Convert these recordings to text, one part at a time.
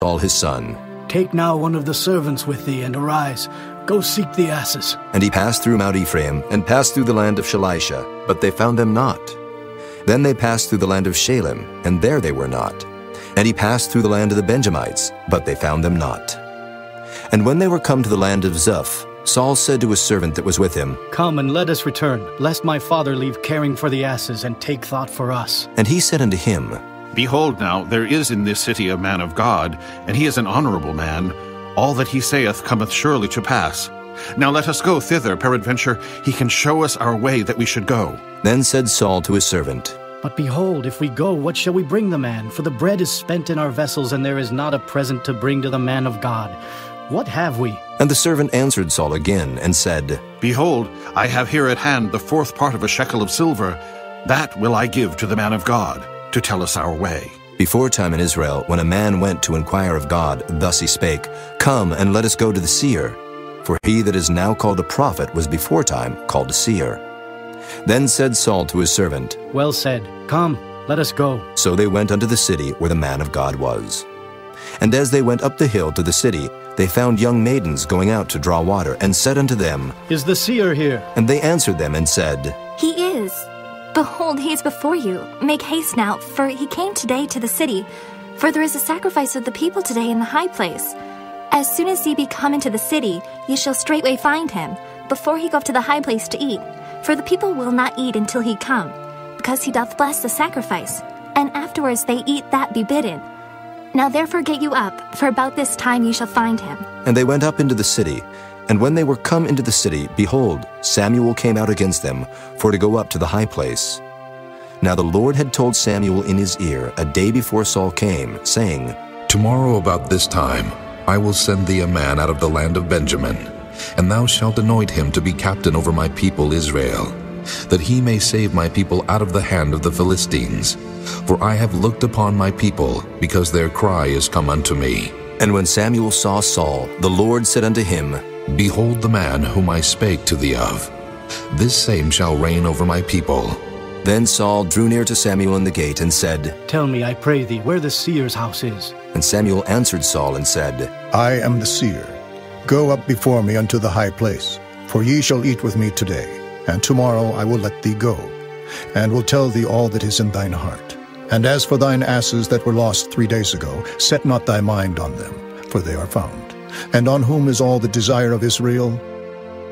Saul his son, Take now one of the servants with thee, and arise. Go seek the asses. And he passed through Mount Ephraim, and passed through the land of Shalisha, but they found them not. Then they passed through the land of Shalem, and there they were not. And he passed through the land of the Benjamites, but they found them not. And when they were come to the land of Zuph, Saul said to his servant that was with him, Come and let us return, lest my father leave caring for the asses, and take thought for us. And he said unto him, Behold now, there is in this city a man of God, and he is an honorable man. All that he saith cometh surely to pass. Now let us go thither, peradventure he can show us our way that we should go. Then said Saul to his servant, But behold, if we go, what shall we bring the man? For the bread is spent in our vessels, and there is not a present to bring to the man of God. What have we? And the servant answered Saul again, and said, Behold, I have here at hand the 4th part of a shekel of silver. That will I give to the man of God, to tell us our way. Before time in Israel, when a man went to inquire of God, thus he spake, Come, and let us go to the seer. For he that is now called a prophet was before time called a seer. Then said Saul to his servant, Well said. Come, let us go. So they went unto the city where the man of God was. And as they went up the hill to the city, they found young maidens going out to draw water, and said unto them, Is the seer here? And they answered them and said, He is. Behold, he is before you. Make haste now, for he came today to the city. For there is a sacrifice of the people today in the high place. As soon as ye be come into the city, ye shall straightway find him, before he go up to the high place to eat. For the people will not eat until he come, because he doth bless the sacrifice. And afterwards they eat that be bidden. Now therefore get you up, for about this time ye shall find him. And they went up into the city. And when they were come into the city, behold, Samuel came out against them, for to go up to the high place. Now the Lord had told Samuel in his ear a day before Saul came, saying, Tomorrow about this time I will send thee a man out of the land of Benjamin, and thou shalt anoint him to be captain over my people Israel, that he may save my people out of the hand of the Philistines. For I have looked upon my people, because their cry is come unto me. And when Samuel saw Saul, the Lord said unto him, Behold the man whom I spake to thee of. This same shall reign over my people. Then Saul drew near to Samuel in the gate, and said, Tell me, I pray thee, where the seer's house is. And Samuel answered Saul, and said, I am the seer. Go up before me unto the high place, for ye shall eat with me today, and tomorrow I will let thee go, and will tell thee all that is in thine heart. And as for thine asses that were lost 3 days ago, set not thy mind on them, for they are found. And on whom is all the desire of Israel?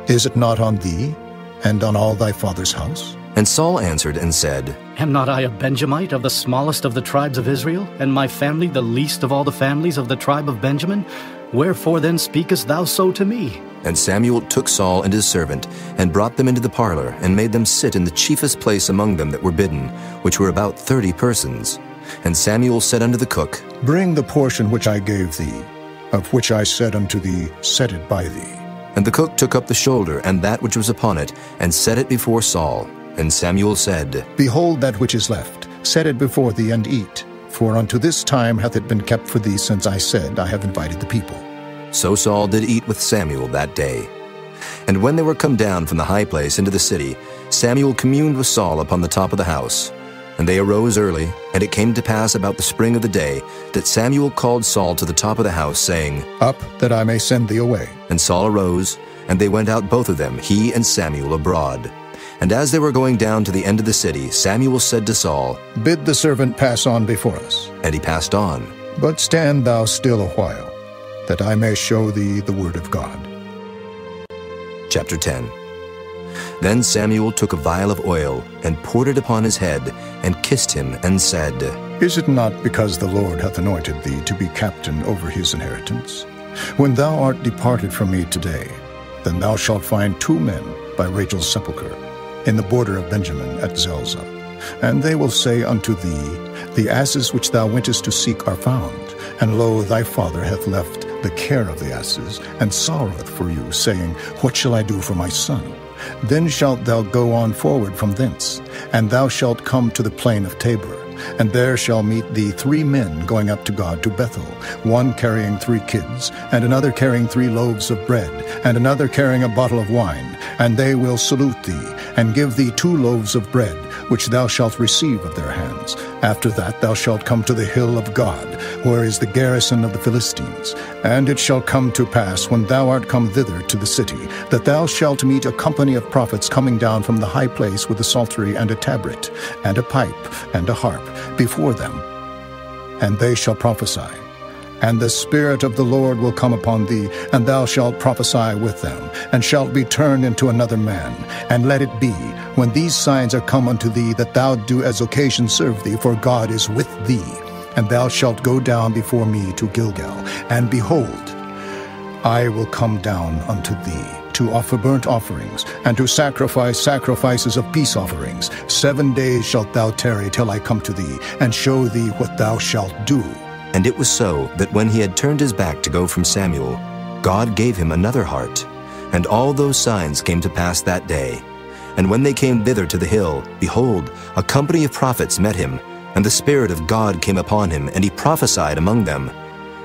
Is it not on thee, and on all thy father's house? And Saul answered and said, Am not I a Benjamite of the smallest of the tribes of Israel, and my family the least of all the families of the tribe of Benjamin? Wherefore then speakest thou so to me? And Samuel took Saul and his servant, and brought them into the parlor, and made them sit in the chiefest place among them that were bidden, which were about 30 persons. And Samuel said unto the cook, Bring the portion which I gave thee, of which I said unto thee, Set it by thee. And the cook took up the shoulder, and that which was upon it, and set it before Saul. And Samuel said, Behold that which is left, set it before thee, and eat. For unto this time hath it been kept for thee, since I said, I have invited the people. So Saul did eat with Samuel that day. And when they were come down from the high place into the city, Samuel communed with Saul upon the top of the house. And they arose early, and it came to pass about the spring of the day, that Samuel called Saul to the top of the house, saying, Up, that I may send thee away. And Saul arose, and they went out both of them, he and Samuel, abroad. And as they were going down to the end of the city, Samuel said to Saul, Bid the servant pass on before us. And he passed on. But stand thou still a while, that I may show thee the word of God. Chapter 10. Then Samuel took a vial of oil, and poured it upon his head, and kissed him, and said, Is it not because the Lord hath anointed thee to be captain over his inheritance? When thou art departed from me today, then thou shalt find 2 men by Rachel's sepulchre, in the border of Benjamin at Zelzah. And they will say unto thee, The asses which thou wentest to seek are found, and lo, thy father hath left the care of the asses, and sorroweth for you, saying, What shall I do for my son? Then shalt thou go on forward from thence, and thou shalt come to the plain of Tabor. And there shall meet thee 3 men going up to God to Bethel, one carrying 3 kids, and another carrying 3 loaves of bread, and another carrying a bottle of wine. And they will salute thee, and give thee 2 loaves of bread, which thou shalt receive of their hands. After that thou shalt come to the hill of God, where is the garrison of the Philistines. And it shall come to pass, when thou art come thither to the city, that thou shalt meet a company of prophets coming down from the high place with a psaltery and a tabret, and a pipe, and a harp, before them. And they shall prophesy. And the Spirit of the Lord will come upon thee, and thou shalt prophesy with them, and shalt be turned into another man. And let it be, when these signs are come unto thee, that thou do as occasion serve thee, for God is with thee. And thou shalt go down before me to Gilgal, and behold, I will come down unto thee, to offer burnt offerings, and to sacrifice sacrifices of peace offerings. 7 days shalt thou tarry till I come to thee, and show thee what thou shalt do. And it was so that when he had turned his back to go from Samuel, God gave him another heart. And all those signs came to pass that day. And when they came thither to the hill, behold, a company of prophets met him, and the Spirit of God came upon him, and he prophesied among them.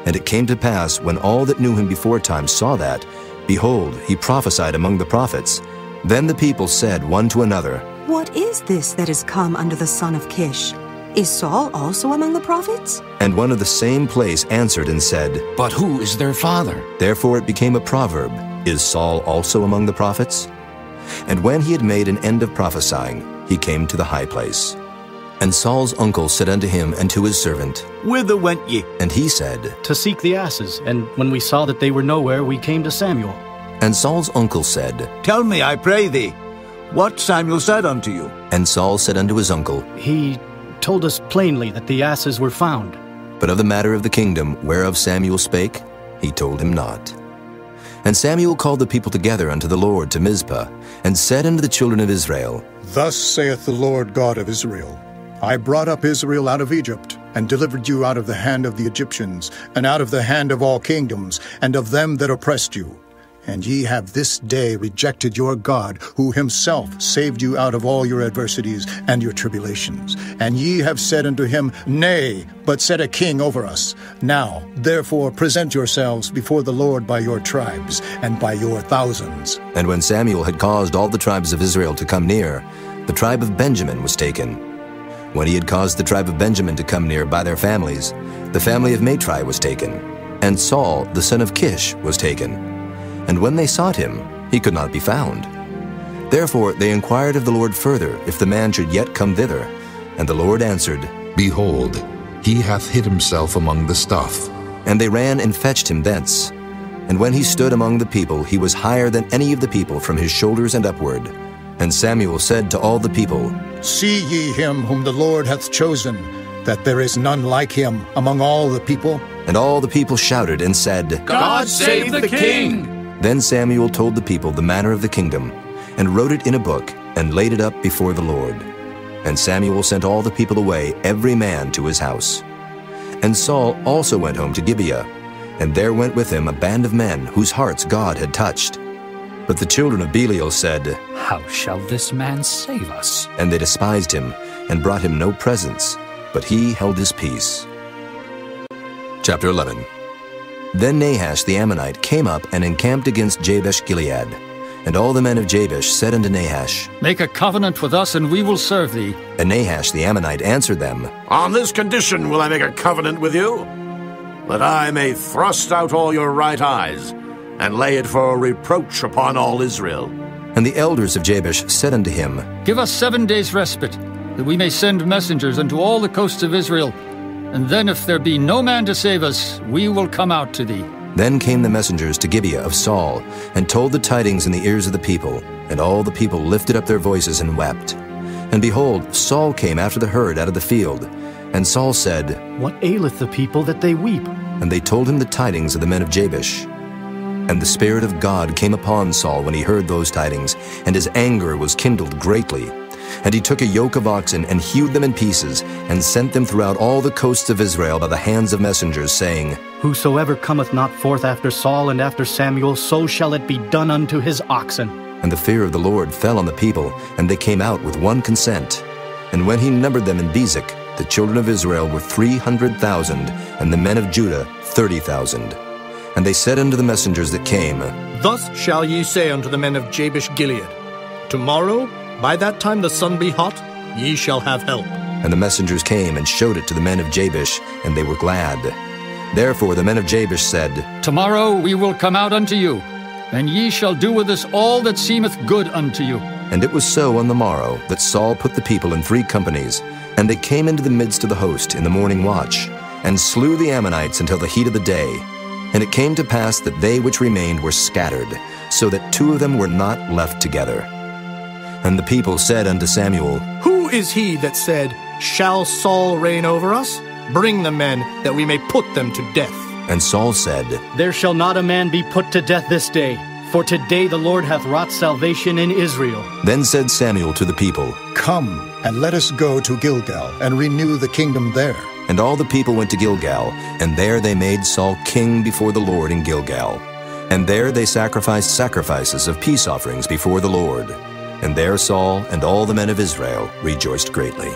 And it came to pass, when all that knew him beforetime saw that, behold, he prophesied among the prophets. Then the people said one to another, What is this that is come unto the son of Kish? Is Saul also among the prophets? And one of the same place answered and said, But who is their father? Therefore it became a proverb, Is Saul also among the prophets? And when he had made an end of prophesying, he came to the high place. And Saul's uncle said unto him and to his servant, Whither went ye? And he said, To seek the asses, and when we saw that they were nowhere, we came to Samuel. And Saul's uncle said, Tell me, I pray thee, what Samuel said unto you. And Saul said unto his uncle, He told us plainly that the asses were found. But of the matter of the kingdom whereof Samuel spake, he told him not. And Samuel called the people together unto the Lord to Mizpah, and said unto the children of Israel, Thus saith the Lord God of Israel, I brought up Israel out of Egypt, and delivered you out of the hand of the Egyptians, and out of the hand of all kingdoms, and of them that oppressed you. And ye have this day rejected your God, who himself saved you out of all your adversities and your tribulations. And ye have said unto him, Nay, but set a king over us. Now, therefore, present yourselves before the Lord by your tribes, and by your thousands. And when Samuel had caused all the tribes of Israel to come near, the tribe of Benjamin was taken. When he had caused the tribe of Benjamin to come near by their families, the family of Matri was taken. And Saul, the son of Kish, was taken. And when they sought him, he could not be found. Therefore they inquired of the Lord further, if the man should yet come thither. And the Lord answered, Behold, he hath hid himself among the stuff. And they ran and fetched him thence. And when he stood among the people, he was higher than any of the people from his shoulders and upward. And Samuel said to all the people, See ye him whom the Lord hath chosen, that there is none like him among all the people? And all the people shouted and said, God save the king! Then Samuel told the people the manner of the kingdom, and wrote it in a book, and laid it up before the Lord. And Samuel sent all the people away, every man to his house. And Saul also went home to Gibeah, and there went with him a band of men whose hearts God had touched. But the children of Belial said, How shall this man save us? And they despised him, and brought him no presents, but he held his peace. Chapter 11. Then Nahash the Ammonite came up and encamped against Jabesh-Gilead. And all the men of Jabesh said unto Nahash, Make a covenant with us, and we will serve thee. And Nahash the Ammonite answered them, On this condition will I make a covenant with you, that I may thrust out all your right eyes, and lay it for a reproach upon all Israel. And the elders of Jabesh said unto him, Give us 7 days' respite, that we may send messengers unto all the coasts of Israel. And then if there be no man to save us, we will come out to thee. Then came the messengers to Gibeah of Saul, and told the tidings in the ears of the people. And all the people lifted up their voices and wept. And behold, Saul came after the herd out of the field. And Saul said, What aileth the people that they weep? And they told him the tidings of the men of Jabesh. And the Spirit of God came upon Saul when he heard those tidings, and his anger was kindled greatly. And he took a yoke of oxen, and hewed them in pieces, and sent them throughout all the coasts of Israel by the hands of messengers, saying, Whosoever cometh not forth after Saul and after Samuel, so shall it be done unto his oxen. And the fear of the Lord fell on the people, and they came out with one consent. And when he numbered them in Bezek, the children of Israel were 300,000, and the men of Judah 30,000. And they said unto the messengers that came, Thus shall ye say unto the men of Jabesh Gilead, Tomorrow, by that time the sun be hot, ye shall have help. And the messengers came and showed it to the men of Jabesh, and they were glad. Therefore the men of Jabesh said, Tomorrow we will come out unto you, and ye shall do with us all that seemeth good unto you. And it was so on the morrow that Saul put the people in 3 companies, and they came into the midst of the host in the morning watch, and slew the Ammonites until the heat of the day. And it came to pass that they which remained were scattered, so that 2 of them were not left together. And the people said unto Samuel, Who is he that said, Shall Saul reign over us? Bring the men, that we may put them to death. And Saul said, There shall not a man be put to death this day, for today the Lord hath wrought salvation in Israel. Then said Samuel to the people, Come, and let us go to Gilgal, and renew the kingdom there. And all the people went to Gilgal, and there they made Saul king before the Lord in Gilgal. And there they sacrificed sacrifices of peace offerings before the Lord. And there Saul and all the men of Israel rejoiced greatly.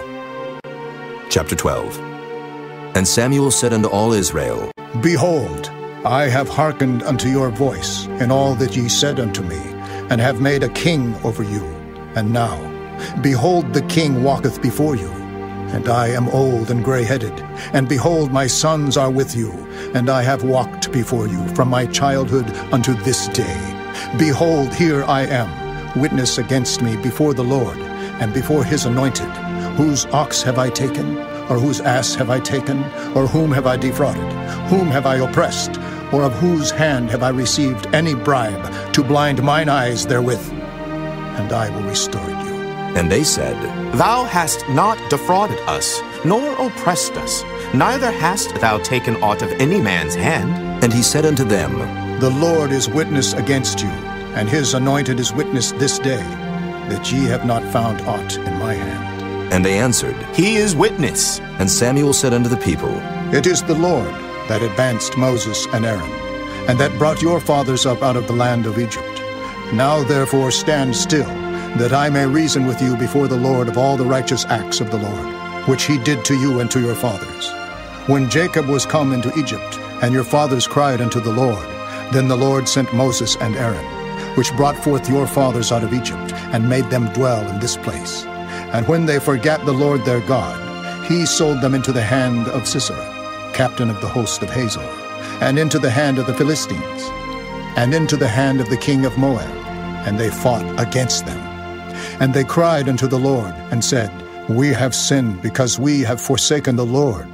Chapter 12. And Samuel said unto all Israel, Behold, I have hearkened unto your voice in all that ye said unto me, and have made a king over you. And now, behold, the king walketh before you, and I am old and grey-headed, and behold, my sons are with you, and I have walked before you from my childhood unto this day. Behold, here I am, witness against me before the Lord, and before his anointed. Whose ox have I taken? Or whose ass have I taken? Or whom have I defrauded? Whom have I oppressed? Or of whose hand have I received any bribe to blind mine eyes therewith? And I will restore you. And they said, Thou hast not defrauded us, nor oppressed us, neither hast thou taken aught of any man's hand. And he said unto them, The Lord is witness against you, and his anointed is witness this day, that ye have not found aught in my hand. And they answered, He is witness. And Samuel said unto the people, It is the Lord that advanced Moses and Aaron, and that brought your fathers up out of the land of Egypt. Now therefore stand still, that I may reason with you before the Lord of all the righteous acts of the Lord, which he did to you and to your fathers. When Jacob was come into Egypt, and your fathers cried unto the Lord, then the Lord sent Moses and Aaron, which brought forth your fathers out of Egypt, and made them dwell in this place. And when they forgat the Lord their God, he sold them into the hand of Sisera, captain of the host of Hazor, and into the hand of the Philistines, and into the hand of the king of Moab, and they fought against them. And they cried unto the Lord, and said, We have sinned, because we have forsaken the Lord,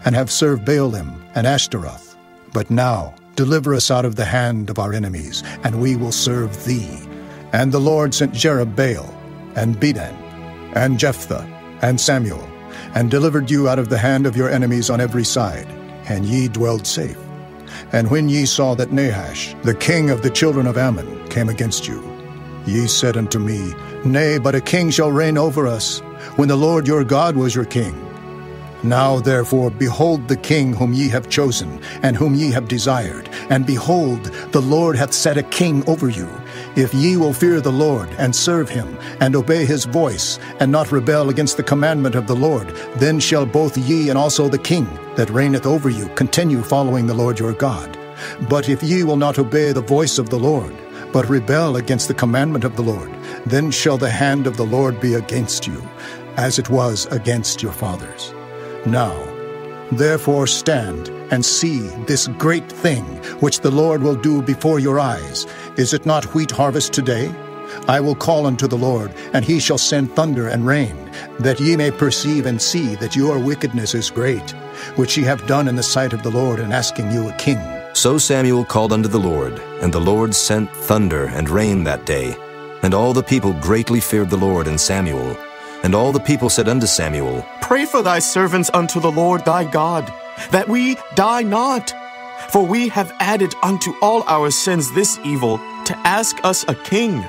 and have served Baalim and Ashtaroth. But now deliver us out of the hand of our enemies, and we will serve thee. And the Lord sent Jerubbaal, and Bedan, and Jephthah, and Samuel, and delivered you out of the hand of your enemies on every side, and ye dwelled safe. And when ye saw that Nahash, the king of the children of Ammon, came against you, ye said unto me, Nay, but a king shall reign over us, when the Lord your God was your king. Now therefore behold the king whom ye have chosen, and whom ye have desired, and behold, the Lord hath set a king over you. If ye will fear the Lord, and serve him, and obey his voice, and not rebel against the commandment of the Lord, then shall both ye and also the king that reigneth over you continue following the Lord your God. But if ye will not obey the voice of the Lord, but rebel against the commandment of the Lord, then shall the hand of the Lord be against you, as it was against your fathers. Now, therefore stand and see this great thing which the Lord will do before your eyes. Is it not wheat harvest today? I will call unto the Lord, and he shall send thunder and rain, that ye may perceive and see that your wickedness is great, which ye have done in the sight of the Lord in asking you a king. So Samuel called unto the Lord, and the Lord sent thunder and rain that day. And all the people greatly feared the Lord and Samuel. And all the people said unto Samuel, Pray for thy servants unto the Lord thy God, that we die not. For we have added unto all our sins this evil, to ask us a king.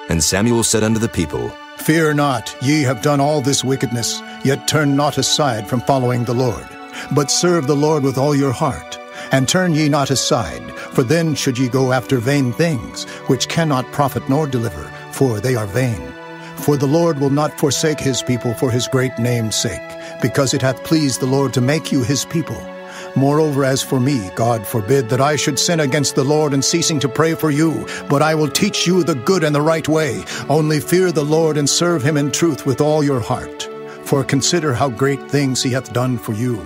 And Samuel said unto the people, Fear not, ye have done all this wickedness, yet turn not aside from following the Lord, but serve the Lord with all your heart. And turn ye not aside, for then should ye go after vain things, which cannot profit nor deliver, for they are vain. For the Lord will not forsake his people for his great name's sake, because it hath pleased the Lord to make you his people. Moreover, as for me, God forbid that I should sin against the Lord in ceasing to pray for you, but I will teach you the good and the right way. Only fear the Lord and serve him in truth with all your heart. For consider how great things he hath done for you.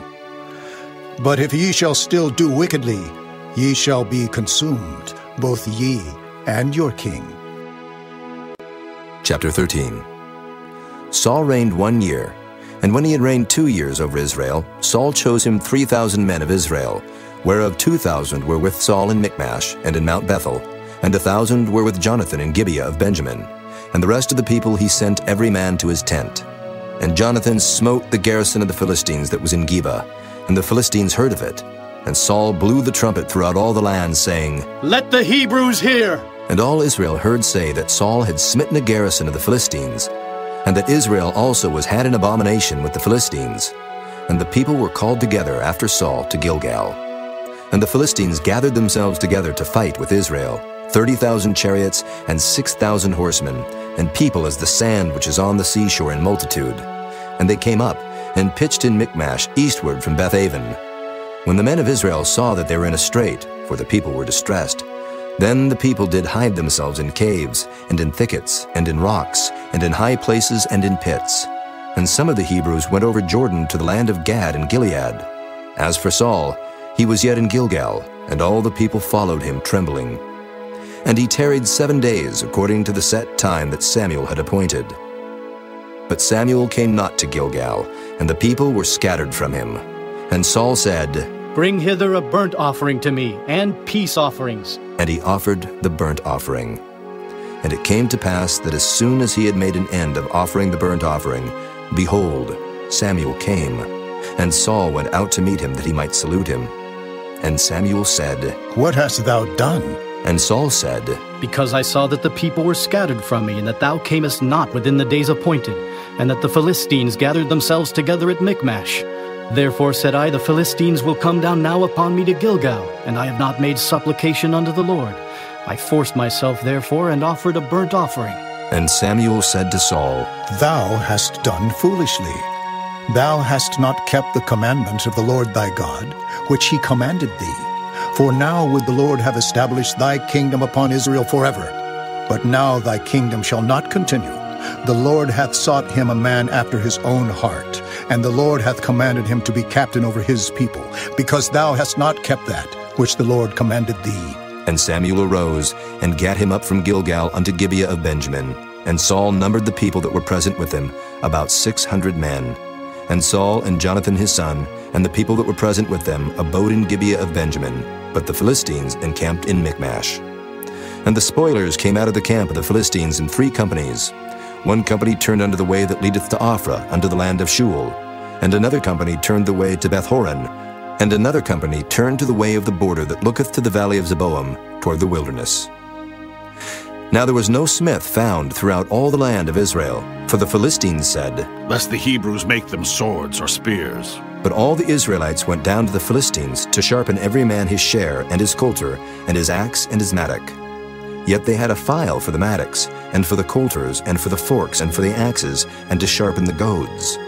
But if ye shall still do wickedly, ye shall be consumed, both ye and your king. Chapter 13. Saul reigned 1 year, and when he had reigned 2 years over Israel, Saul chose him 3,000 men of Israel, whereof 2,000 were with Saul in Michmash and in Mount Bethel, and 1,000 were with Jonathan in Gibeah of Benjamin. And the rest of the people he sent every man to his tent. And Jonathan smote the garrison of the Philistines that was in Geba, and the Philistines heard of it. And Saul blew the trumpet throughout all the land, saying, Let the Hebrews hear! And all Israel heard say that Saul had smitten a garrison of the Philistines, and that Israel also was had an abomination with the Philistines. And the people were called together after Saul to Gilgal. And the Philistines gathered themselves together to fight with Israel, 30,000 chariots and 6,000 horsemen, and people as the sand which is on the seashore in multitude. And they came up and pitched in Michmash eastward from Bethaven. When the men of Israel saw that they were in a strait, for the people were distressed, then the people did hide themselves in caves, and in thickets, and in rocks, and in high places, and in pits. And some of the Hebrews went over Jordan to the land of Gad and Gilead. As for Saul, he was yet in Gilgal, and all the people followed him trembling. And he tarried 7 days according to the set time that Samuel had appointed. But Samuel came not to Gilgal, and the people were scattered from him. And Saul said, Bring hither a burnt offering to me, and peace offerings. And he offered the burnt offering. And it came to pass that as soon as he had made an end of offering the burnt offering, behold, Samuel came, and Saul went out to meet him that he might salute him. And Samuel said, What hast thou done? And Saul said, Because I saw that the people were scattered from me, and that thou camest not within the days appointed, and that the Philistines gathered themselves together at Michmash. Therefore said I, The Philistines will come down now upon me to Gilgal, and I have not made supplication unto the Lord. I forced myself therefore, and offered a burnt offering. And Samuel said to Saul, Thou hast done foolishly. Thou hast not kept the commandments of the Lord thy God, which he commanded thee. For now would the Lord have established thy kingdom upon Israel forever. But now thy kingdom shall not continue. The Lord hath sought him a man after his own heart, and the Lord hath commanded him to be captain over his people, because thou hast not kept that which the Lord commanded thee. And Samuel arose, and gat him up from Gilgal unto Gibeah of Benjamin. And Saul numbered the people that were present with him, about 600 men. And Saul and Jonathan his son, and the people that were present with them, abode in Gibeah of Benjamin, but the Philistines encamped in Michmash. And the spoilers came out of the camp of the Philistines in 3 companies. One company turned unto the way that leadeth to Ophrah, unto the land of Shual. And another company turned the way to Bethhoron. And another company turned to the way of the border that looketh to the valley of Zeboam, toward the wilderness. Now there was no smith found throughout all the land of Israel, for the Philistines said, Lest the Hebrews make them swords or spears. But all the Israelites went down to the Philistines to sharpen every man his share, and his coulter, and his axe, and his mattock. Yet they had a file for the mattocks, and for the coulters, and for the forks, and for the axes, and to sharpen the goads.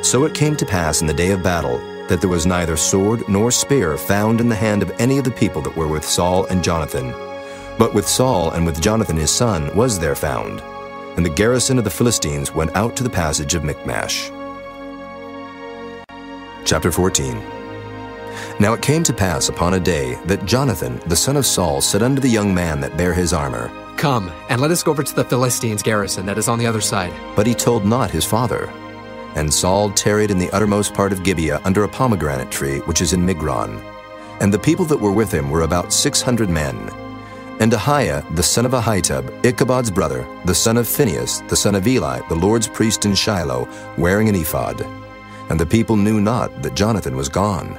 So it came to pass in the day of battle, that there was neither sword nor spear found in the hand of any of the people that were with Saul and Jonathan. But with Saul and with Jonathan his son was there found. And the garrison of the Philistines went out to the passage of Michmash. Chapter 14. Now it came to pass upon a day that Jonathan the son of Saul said unto the young man that bare his armor, Come, and let us go over to the Philistines' garrison that is on the other side. But he told not his father. And Saul tarried in the uttermost part of Gibeah under a pomegranate tree which is in Migron. And the people that were with him were about 600 men. And Ahiah the son of Ahitub, Ichabod's brother, the son of Phinehas, the son of Eli, the Lord's priest in Shiloh, wearing an ephod. And the people knew not that Jonathan was gone.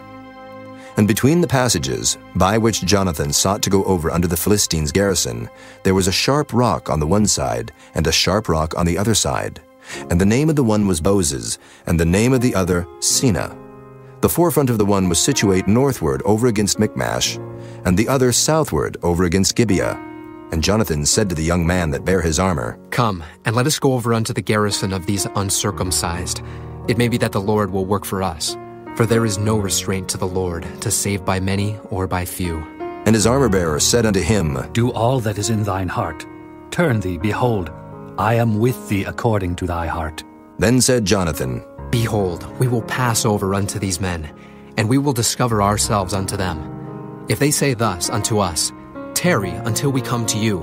And between the passages, by which Jonathan sought to go over unto the Philistines' garrison, there was a sharp rock on the one side, and a sharp rock on the other side. And the name of the one was Boses, and the name of the other Seneh. The forefront of the one was situate northward over against Michmash, and the other southward over against Gibeah. And Jonathan said to the young man that bare his armor, Come, and let us go over unto the garrison of these uncircumcised. It may be that the Lord will work for us. For there is no restraint to the Lord, to save by many or by few. And his armor-bearer said unto him, Do all that is in thine heart. Turn thee, behold, I am with thee according to thy heart. Then said Jonathan, Behold, we will pass over unto these men, and we will discover ourselves unto them. If they say thus unto us, Tarry until we come to you,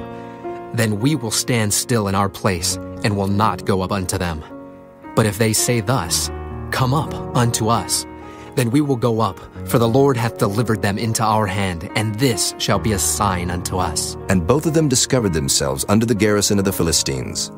then we will stand still in our place, and will not go up unto them. But if they say thus, Come up unto us, then we will go up, for the Lord hath delivered them into our hand, and this shall be a sign unto us. And both of them discovered themselves unto the garrison of the Philistines.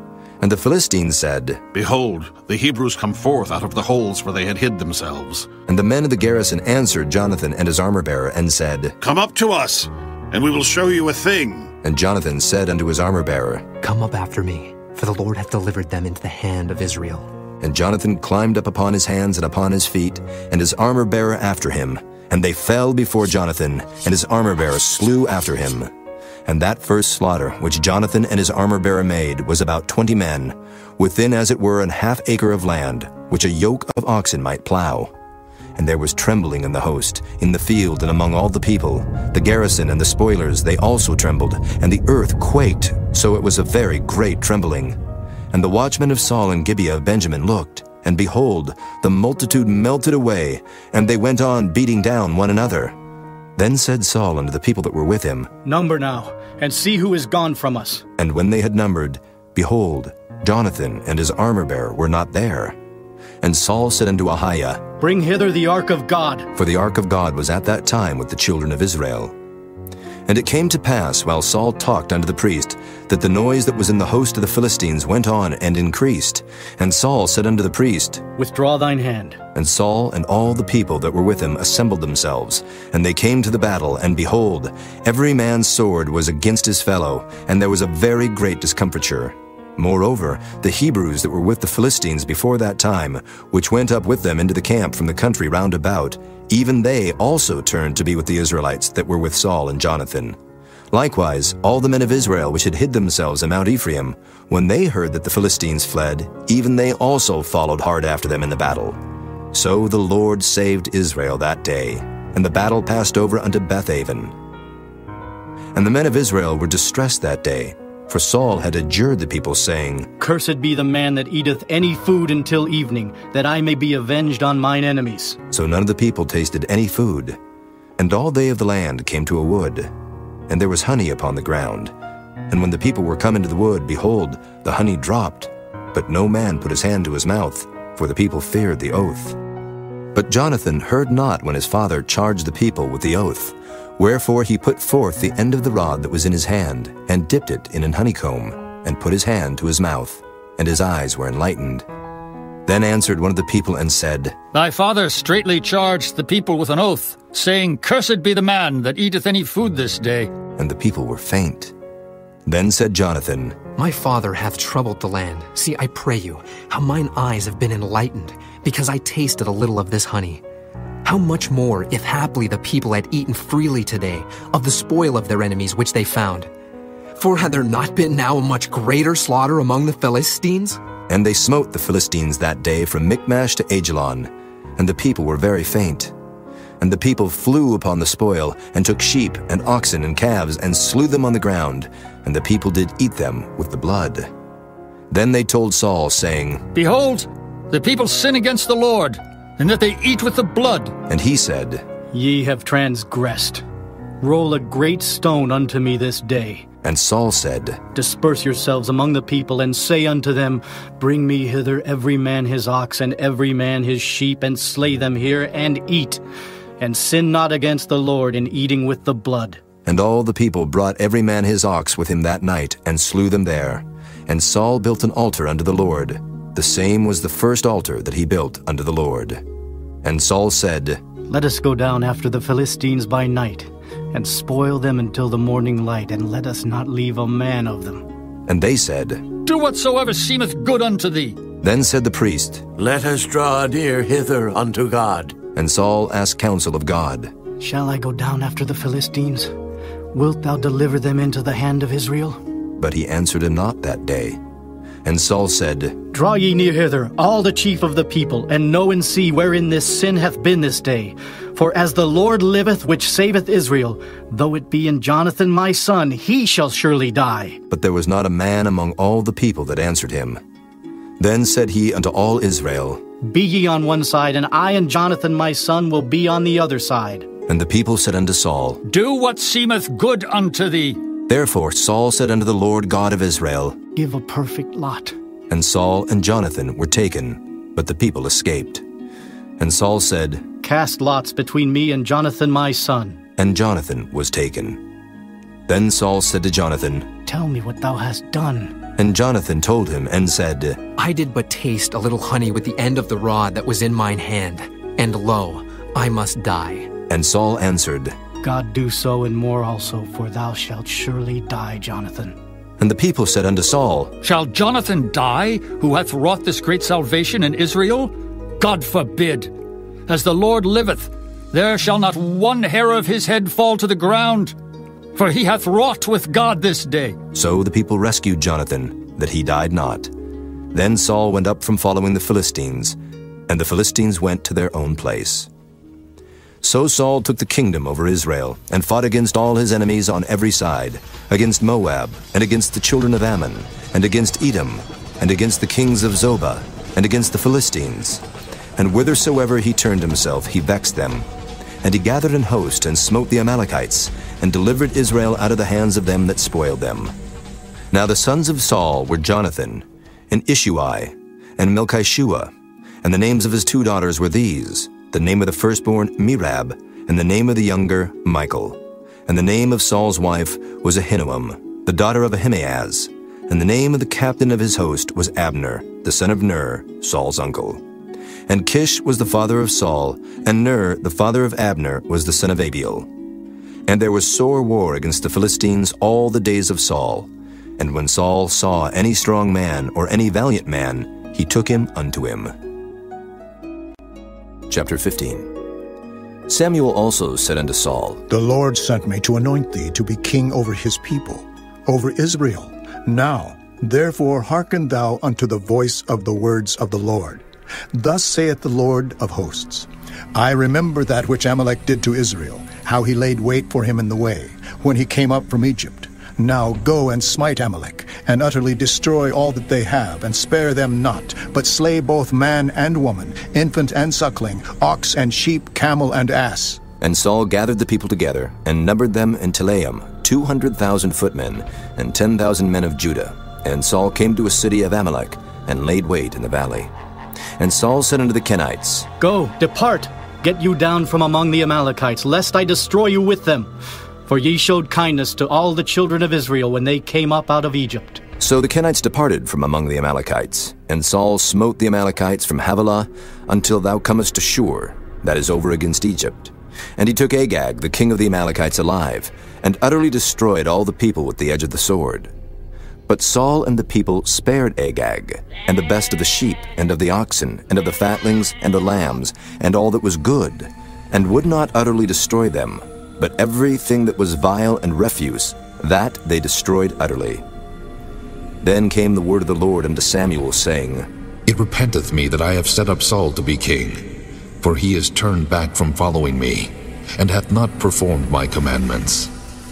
And the Philistines said, Behold, the Hebrews come forth out of the holes where they had hid themselves. And the men of the garrison answered Jonathan and his armor-bearer, and said, Come up to us, and we will show you a thing. And Jonathan said unto his armor-bearer, Come up after me, for the Lord hath delivered them into the hand of Israel. And Jonathan climbed up upon his hands and upon his feet, and his armor-bearer after him. And they fell before Jonathan, and his armor-bearer slew after him. And that first slaughter which Jonathan and his armor-bearer made was about 20 men, within as it were an half acre of land, which a yoke of oxen might plow. And there was trembling in the host, in the field and among all the people. The garrison and the spoilers, they also trembled, and the earth quaked, so it was a very great trembling. And the watchmen of Saul and Gibeah of Benjamin looked, and behold, the multitude melted away, and they went on beating down one another. Then said Saul unto the people that were with him, Number now, and see who is gone from us. And when they had numbered, behold, Jonathan and his armor-bearer were not there. And Saul said unto Ahiah, Bring hither the ark of God. For the ark of God was at that time with the children of Israel. And it came to pass, while Saul talked unto the priest, that the noise that was in the host of the Philistines went on and increased. And Saul said unto the priest, Withdraw thine hand. And Saul and all the people that were with him assembled themselves. And they came to the battle, and behold, every man's sword was against his fellow, and there was a very great discomfiture. Moreover, the Hebrews that were with the Philistines before that time, which went up with them into the camp from the country round about, even they also turned to be with the Israelites that were with Saul and Jonathan. Likewise, all the men of Israel which had hid themselves in Mount Ephraim, when they heard that the Philistines fled, even they also followed hard after them in the battle. So the Lord saved Israel that day, and the battle passed over unto Bethaven. And the men of Israel were distressed that day, for Saul had adjured the people, saying, Cursed be the man that eateth any food until evening, that I may be avenged on mine enemies. So none of the people tasted any food. And all they of the land came to a wood, and there was honey upon the ground. And when the people were come into the wood, behold, the honey dropped, but no man put his hand to his mouth, for the people feared the oath. But Jonathan heard not when his father charged the people with the oath. Wherefore he put forth the end of the rod that was in his hand, and dipped it in an honeycomb, and put his hand to his mouth, and his eyes were enlightened. Then answered one of the people and said, Thy father straitly charged the people with an oath, saying, Cursed be the man that eateth any food this day. And the people were faint. Then said Jonathan, My father hath troubled the land. See, I pray you, how mine eyes have been enlightened, because I tasted a little of this honey. How much more, if haply the people had eaten freely today of the spoil of their enemies which they found? For had there not been now a much greater slaughter among the Philistines? And they smote the Philistines that day from Michmash to Ajalon, and the people were very faint. And the people flew upon the spoil, and took sheep and oxen and calves, and slew them on the ground, and the people did eat them with the blood. Then they told Saul, saying, Behold, the people sin against the Lord, and that they eat with the blood. And he said, Ye have transgressed. Roll a great stone unto me this day. And Saul said, Disperse yourselves among the people, and say unto them, Bring me hither every man his ox, and every man his sheep, and slay them here, and eat. And sin not against the Lord in eating with the blood. And all the people brought every man his ox with him that night, and slew them there. And Saul built an altar unto the Lord. The same was the first altar that he built unto the Lord. And Saul said, Let us go down after the Philistines by night, and spoil them until the morning light, and let us not leave a man of them. And they said, Do whatsoever seemeth good unto thee. Then said the priest, Let us draw near hither unto God. And Saul asked counsel of God, Shall I go down after the Philistines? Wilt thou deliver them into the hand of Israel? But he answered him not that day. And Saul said, Draw ye near hither, all the chief of the people, and know and see wherein this sin hath been this day. For as the Lord liveth, which saveth Israel, though it be in Jonathan my son, he shall surely die. But there was not a man among all the people that answered him. Then said he unto all Israel, Be ye on one side, and I and Jonathan my son will be on the other side. And the people said unto Saul, Do what seemeth good unto thee. Therefore Saul said unto the Lord God of Israel, Give a perfect lot. And Saul and Jonathan were taken, but the people escaped. And Saul said, Cast lots between me and Jonathan my son. And Jonathan was taken. Then Saul said to Jonathan, Tell me what thou hast done. And Jonathan told him and said, I did but taste a little honey with the end of the rod that was in mine hand, and lo, I must die. And Saul answered, God do so and more also, for thou shalt surely die, Jonathan. And the people said unto Saul, Shall Jonathan die, who hath wrought this great salvation in Israel? God forbid! As the Lord liveth, there shall not one hair of his head fall to the ground, for he hath wrought with God this day. So the people rescued Jonathan, that he died not. Then Saul went up from following the Philistines, and the Philistines went to their own place. So Saul took the kingdom over Israel, and fought against all his enemies on every side, against Moab, and against the children of Ammon, and against Edom, and against the kings of Zobah, and against the Philistines. And whithersoever he turned himself, he vexed them. And he gathered an host, and smote the Amalekites, and delivered Israel out of the hands of them that spoiled them. Now the sons of Saul were Jonathan, and Ishuai, and Melchishua, and the names of his 2 daughters were these, the name of the firstborn Merab, and the name of the younger Michal. And the name of Saul's wife was Ahinoam, the daughter of Ahimaaz, and the name of the captain of his host was Abner, the son of Ner, Saul's uncle. And Kish was the father of Saul, and Ner, the father of Abner, was the son of Abiel. And there was sore war against the Philistines all the days of Saul. And when Saul saw any strong man or any valiant man, he took him unto him. Chapter 15. Samuel also said unto Saul, The Lord sent me to anoint thee to be king over his people, over Israel. Now, therefore, hearken thou unto the voice of the words of the Lord. Thus saith the Lord of hosts, I remember that which Amalek did to Israel, how he laid wait for him in the way, when he came up from Egypt. Now go and smite Amalek, and utterly destroy all that they have, and spare them not, but slay both man and woman, infant and suckling, ox and sheep, camel and ass. And Saul gathered the people together, and numbered them in Telaim, 200,000 footmen, and 10,000 men of Judah. And Saul came to a city of Amalek, and laid wait in the valley. And Saul said unto the Kenites, Go, depart, get you down from among the Amalekites, lest I destroy you with them. For ye showed kindness to all the children of Israel when they came up out of Egypt. So the Kenites departed from among the Amalekites, and Saul smote the Amalekites from Havilah until thou comest to Shur, that is over against Egypt. And he took Agag, the king of the Amalekites, alive, and utterly destroyed all the people with the edge of the sword. But Saul and the people spared Agag, and the best of the sheep, and of the oxen, and of the fatlings, and the lambs, and all that was good, and would not utterly destroy them, but everything that was vile and refuse, that they destroyed utterly. Then came the word of the Lord unto Samuel, saying, It repenteth me that I have set up Saul to be king, for he is turned back from following me, and hath not performed my commandments.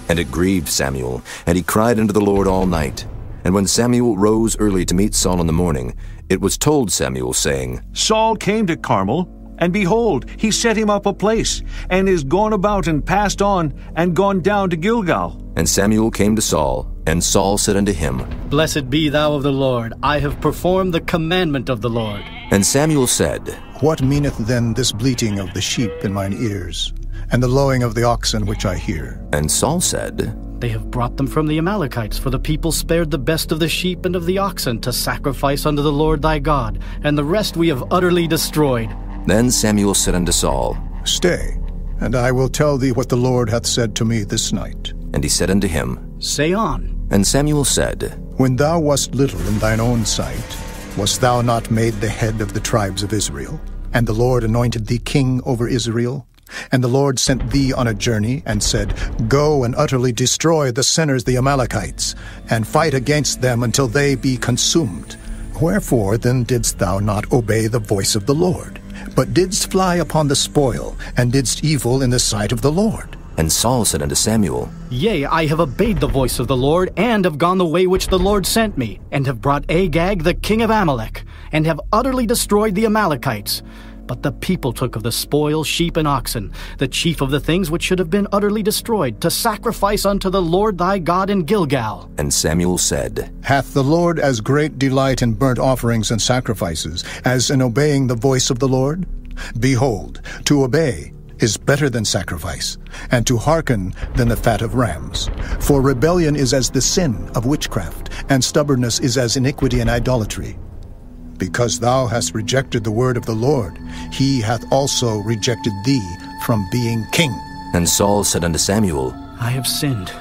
And it grieved Samuel, and he cried unto the Lord all night. And when Samuel rose early to meet Saul in the morning, it was told Samuel, saying, Saul came to Carmel, and behold, he set him up a place, and is gone about and passed on, and gone down to Gilgal. And Samuel came to Saul, and Saul said unto him, Blessed be thou of the Lord, I have performed the commandment of the Lord. And Samuel said, What meaneth then this bleating of the sheep in mine ears, and the lowing of the oxen which I hear? And Saul said, They have brought them from the Amalekites, for the people spared the best of the sheep and of the oxen to sacrifice unto the Lord thy God, and the rest we have utterly destroyed. Then Samuel said unto Saul, Stay, and I will tell thee what the Lord hath said to me this night. And he said unto him, Say on. And Samuel said, When thou wast little in thine own sight, wast thou not made the head of the tribes of Israel? And the Lord anointed thee king over Israel? And the Lord sent thee on a journey, and said, Go and utterly destroy the sinners the Amalekites, and fight against them until they be consumed. Wherefore then didst thou not obey the voice of the Lord, but didst fly upon the spoil, and didst evil in the sight of the Lord? And Saul said unto Samuel, Yea, I have obeyed the voice of the Lord, and have gone the way which the Lord sent me, and have brought Agag the king of Amalek, and have utterly destroyed the Amalekites. But the people took of the spoil sheep and oxen, the chief of the things which should have been utterly destroyed, to sacrifice unto the Lord thy God in Gilgal. And Samuel said, Hath the Lord as great delight in burnt offerings and sacrifices as in obeying the voice of the Lord? Behold, to obey is better than sacrifice, and to hearken than the fat of rams. For rebellion is as the sin of witchcraft, and stubbornness is as iniquity and idolatry. Because thou hast rejected the word of the Lord, he hath also rejected thee from being king. And Saul said unto Samuel, I have sinned,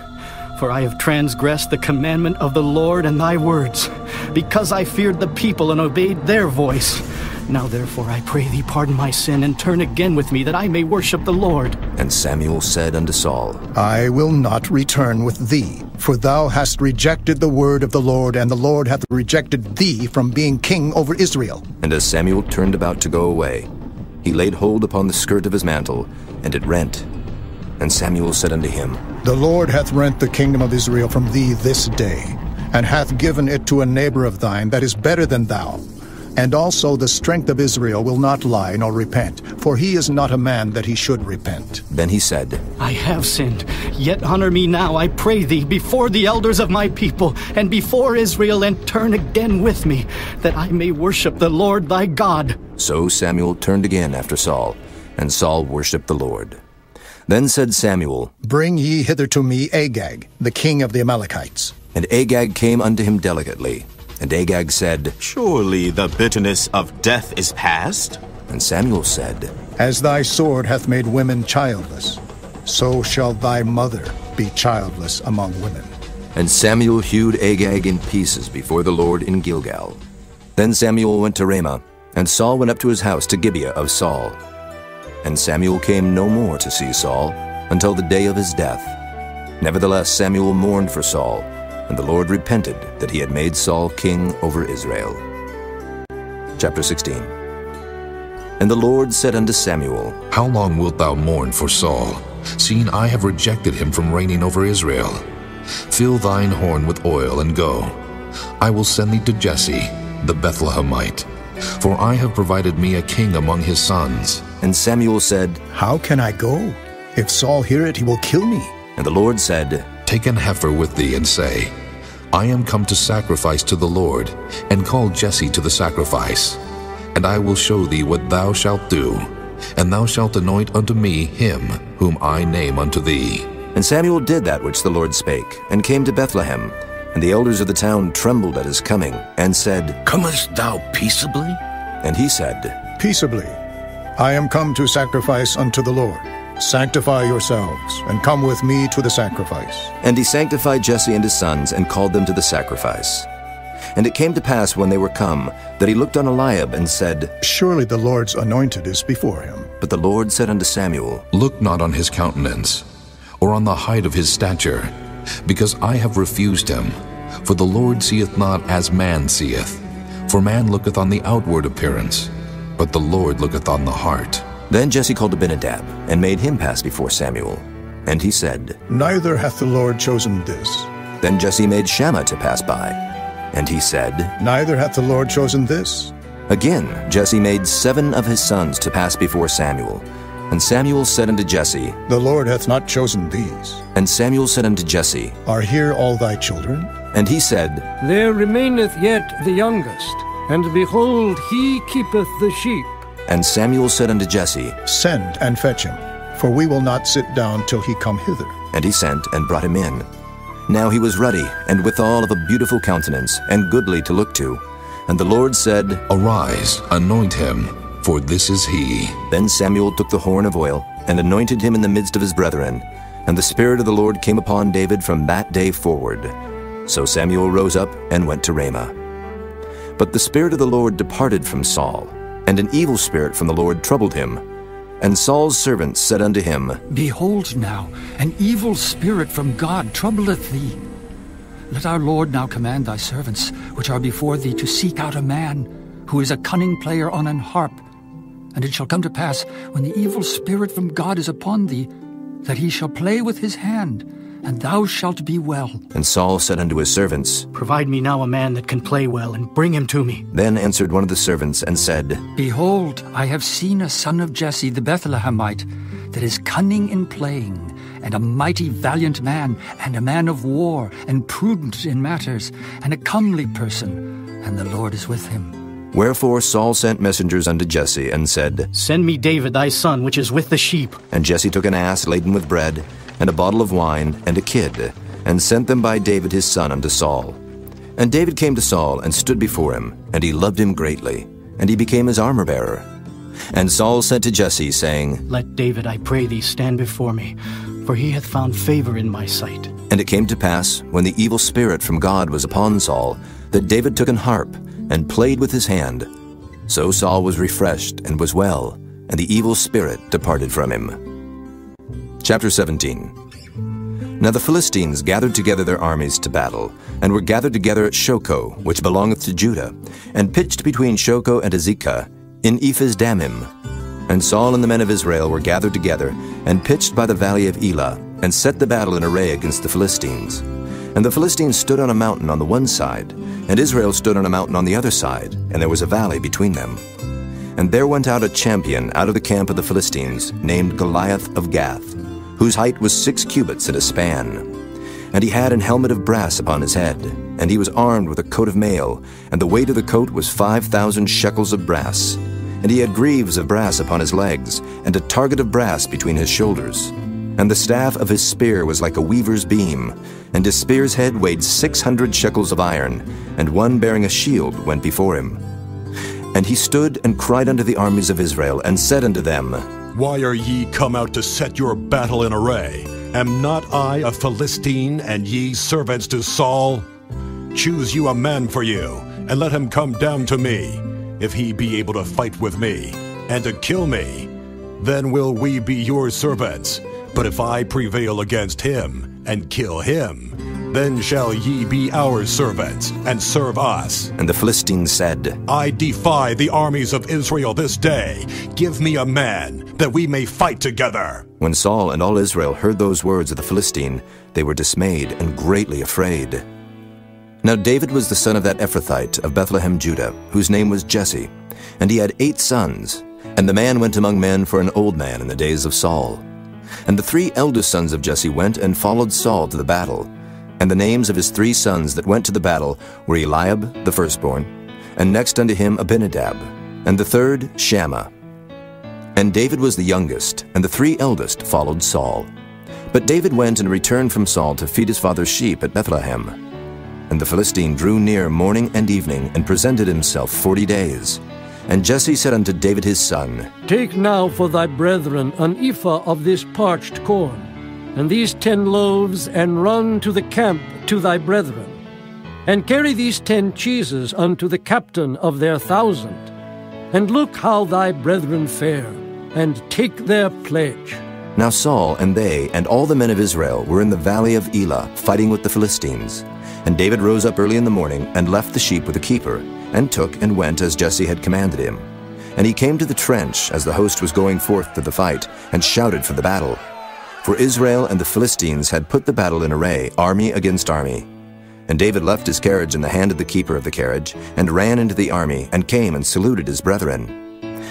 for I have transgressed the commandment of the Lord and thy words, because I feared the people and obeyed their voice. Now therefore I pray thee pardon my sin, and turn again with me, that I may worship the Lord. And Samuel said unto Saul, I will not return with thee, for thou hast rejected the word of the Lord, and the Lord hath rejected thee from being king over Israel. And as Samuel turned about to go away, he laid hold upon the skirt of his mantle, and it rent. And Samuel said unto him, The Lord hath rent the kingdom of Israel from thee this day, and hath given it to a neighbor of thine that is better than thou. And also the strength of Israel will not lie nor repent, for he is not a man that he should repent. Then he said, I have sinned, yet honor me now, I pray thee, before the elders of my people, and before Israel, and turn again with me, that I may worship the Lord thy God. So Samuel turned again after Saul, and Saul worshipped the Lord. Then said Samuel, Bring ye hither to me Agag, the king of the Amalekites. And Agag came unto him delicately. And Agag said, Surely the bitterness of death is past? And Samuel said, As thy sword hath made women childless, so shall thy mother be childless among women. And Samuel hewed Agag in pieces before the Lord in Gilgal. Then Samuel went to Ramah, and Saul went up to his house to Gibeah of Saul. And Samuel came no more to see Saul until the day of his death. Nevertheless Samuel mourned for Saul, and the Lord repented that he had made Saul king over Israel. Chapter 16. And the Lord said unto Samuel, How long wilt thou mourn for Saul, seeing I have rejected him from reigning over Israel? Fill thine horn with oil, and go. I will send thee to Jesse, the Bethlehemite, for I have provided me a king among his sons. And Samuel said, How can I go? If Saul hear it, he will kill me. And the Lord said, Take an heifer with thee, and say, I am come to sacrifice to the Lord, and call Jesse to the sacrifice. And I will show thee what thou shalt do, and thou shalt anoint unto me him whom I name unto thee. And Samuel did that which the Lord spake, and came to Bethlehem. And the elders of the town trembled at his coming, and said, Comest thou peaceably? And he said, Peaceably. I am come to sacrifice unto the Lord. Sanctify yourselves, and come with me to the sacrifice. And he sanctified Jesse and his sons, and called them to the sacrifice. And it came to pass, when they were come, that he looked on Eliab, and said, Surely the Lord's anointed is before him. But the Lord said unto Samuel, Look not on his countenance, or on the height of his stature, because I have refused him. For the Lord seeth not as man seeth. For man looketh on the outward appearance, but the Lord looketh on the heart. Then Jesse called Abinadab, and made him pass before Samuel. And he said, Neither hath the Lord chosen this. Then Jesse made Shammah to pass by. And he said, Neither hath the Lord chosen this. Again Jesse made 7 of his sons to pass before Samuel. And Samuel said unto Jesse, The Lord hath not chosen these. And Samuel said unto Jesse, Are here all thy children? And he said, There remaineth yet the youngest, and behold, he keepeth the sheep. And Samuel said unto Jesse, Send and fetch him, for we will not sit down till he come hither. And he sent and brought him in. Now he was ruddy, and withal of a beautiful countenance, and goodly to look to. And the Lord said, Arise, anoint him, for this is he. Then Samuel took the horn of oil, and anointed him in the midst of his brethren. And the Spirit of the Lord came upon David from that day forward. So Samuel rose up and went to Ramah. But the Spirit of the Lord departed from Saul, and an evil spirit from the Lord troubled him. And Saul's servants said unto him, Behold now, an evil spirit from God troubleth thee. Let our lord now command thy servants, which are before thee, to seek out a man who is a cunning player on an harp. And it shall come to pass, when the evil spirit from God is upon thee, that he shall play with his hand, and thou shalt be well. And Saul said unto his servants, Provide me now a man that can play well, and bring him to me. Then answered one of the servants, and said, Behold, I have seen a son of Jesse the Bethlehemite, that is cunning in playing, and a mighty valiant man, and a man of war, and prudent in matters, and a comely person, and the Lord is with him. Wherefore Saul sent messengers unto Jesse, and said, Send me David thy son, which is with the sheep. And Jesse took an ass laden with bread, and a bottle of wine, and a kid, and sent them by David his son unto Saul. And David came to Saul, and stood before him, and he loved him greatly, and he became his armor-bearer. And Saul said to Jesse, saying, Let David, I pray thee, stand before me, for he hath found favor in my sight. And it came to pass, when the evil spirit from God was upon Saul, that David took an harp, and played with his hand. So Saul was refreshed, and was well, and the evil spirit departed from him. Chapter 17. Now the Philistines gathered together their armies to battle, and were gathered together at Shochoh, which belongeth to Judah, and pitched between Shochoh and Azekah, in Ephes-dammim. And Saul and the men of Israel were gathered together, and pitched by the valley of Elah, and set the battle in array against the Philistines. And the Philistines stood on a mountain on the one side, and Israel stood on a mountain on the other side, and there was a valley between them. And there went out a champion out of the camp of the Philistines, named Goliath of Gath, whose height was 6 cubits and a span. And he had an helmet of brass upon his head, and he was armed with a coat of mail, and the weight of the coat was 5,000 shekels of brass. And he had greaves of brass upon his legs, and a target of brass between his shoulders. And the staff of his spear was like a weaver's beam, and his spear's head weighed 600 shekels of iron, and one bearing a shield went before him. And he stood and cried unto the armies of Israel, and said unto them, Why are ye come out to set your battle in array? Am not I a Philistine, and ye servants to Saul? Choose you a man for you, and let him come down to me. If he be able to fight with me, and to kill me, then will we be your servants. But if I prevail against him, and kill him, then shall ye be our servants, and serve us. And the Philistines said, I defy the armies of Israel this day. Give me a man, that we may fight together. When Saul and all Israel heard those words of the Philistine, they were dismayed and greatly afraid. Now David was the son of that Ephrathite of Bethlehem, Judah, whose name was Jesse, and he had 8 sons. And the man went among men for an old man in the days of Saul. And the 3 eldest sons of Jesse went and followed Saul to the battle. And the names of his 3 sons that went to the battle were Eliab the firstborn, and next unto him Abinadab, and the third Shammah. And David was the youngest, and the 3 eldest followed Saul. But David went and returned from Saul to feed his father's sheep at Bethlehem. And the Philistine drew near morning and evening, and presented himself 40 days. And Jesse said unto David his son, Take now for thy brethren an ephah of this parched corn, and these 10 loaves, and run to the camp to thy brethren. And carry these 10 cheeses unto the captain of their 1,000. And look how thy brethren fare, and take their pledge. Now Saul and they and all the men of Israel were in the valley of Elah, fighting with the Philistines. And David rose up early in the morning, and left the sheep with the keeper, and took and went as Jesse had commanded him. And he came to the trench as the host was going forth to the fight, and shouted for the battle. For Israel and the Philistines had put the battle in array, army against army. And David left his carriage in the hand of the keeper of the carriage, and ran into the army, and came and saluted his brethren.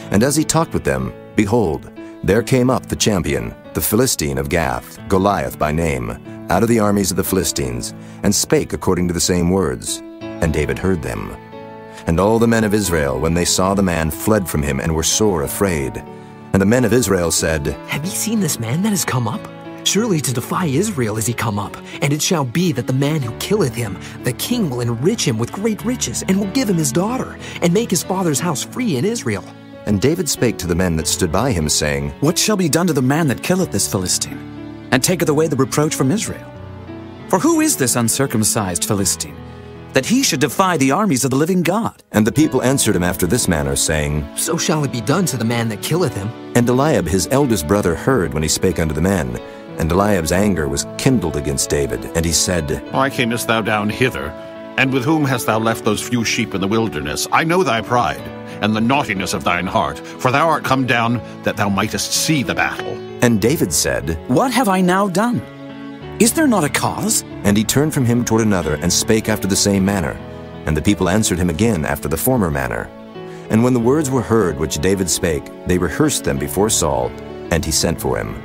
And as he talked with them, behold, there came up the champion, the Philistine of Gath, Goliath by name, out of the armies of the Philistines, and spake according to the same words. And David heard them. And all the men of Israel, when they saw the man, fled from him, and were sore afraid. And the men of Israel said, Have ye seen this man that is come up? Surely to defy Israel is he come up. And it shall be that the man who killeth him, the king will enrich him with great riches, and will give him his daughter, and make his father's house free in Israel. And David spake to the men that stood by him, saying, What shall be done to the man that killeth this Philistine, and taketh away the reproach from Israel? For who is this uncircumcised Philistine, that he should defy the armies of the living God? And the people answered him after this manner, saying, So shall it be done to the man that killeth him. And Eliab his eldest brother heard when he spake unto the men. And Eliab's anger was kindled against David, and he said, Why camest thou down hither? And with whom hast thou left those few sheep in the wilderness? I know thy pride, and the naughtiness of thine heart, for thou art come down that thou mightest see the battle. And David said, What have I now done? Is there not a cause? And he turned from him toward another, and spake after the same manner. And the people answered him again after the former manner. And when the words were heard which David spake, they rehearsed them before Saul, and he sent for him.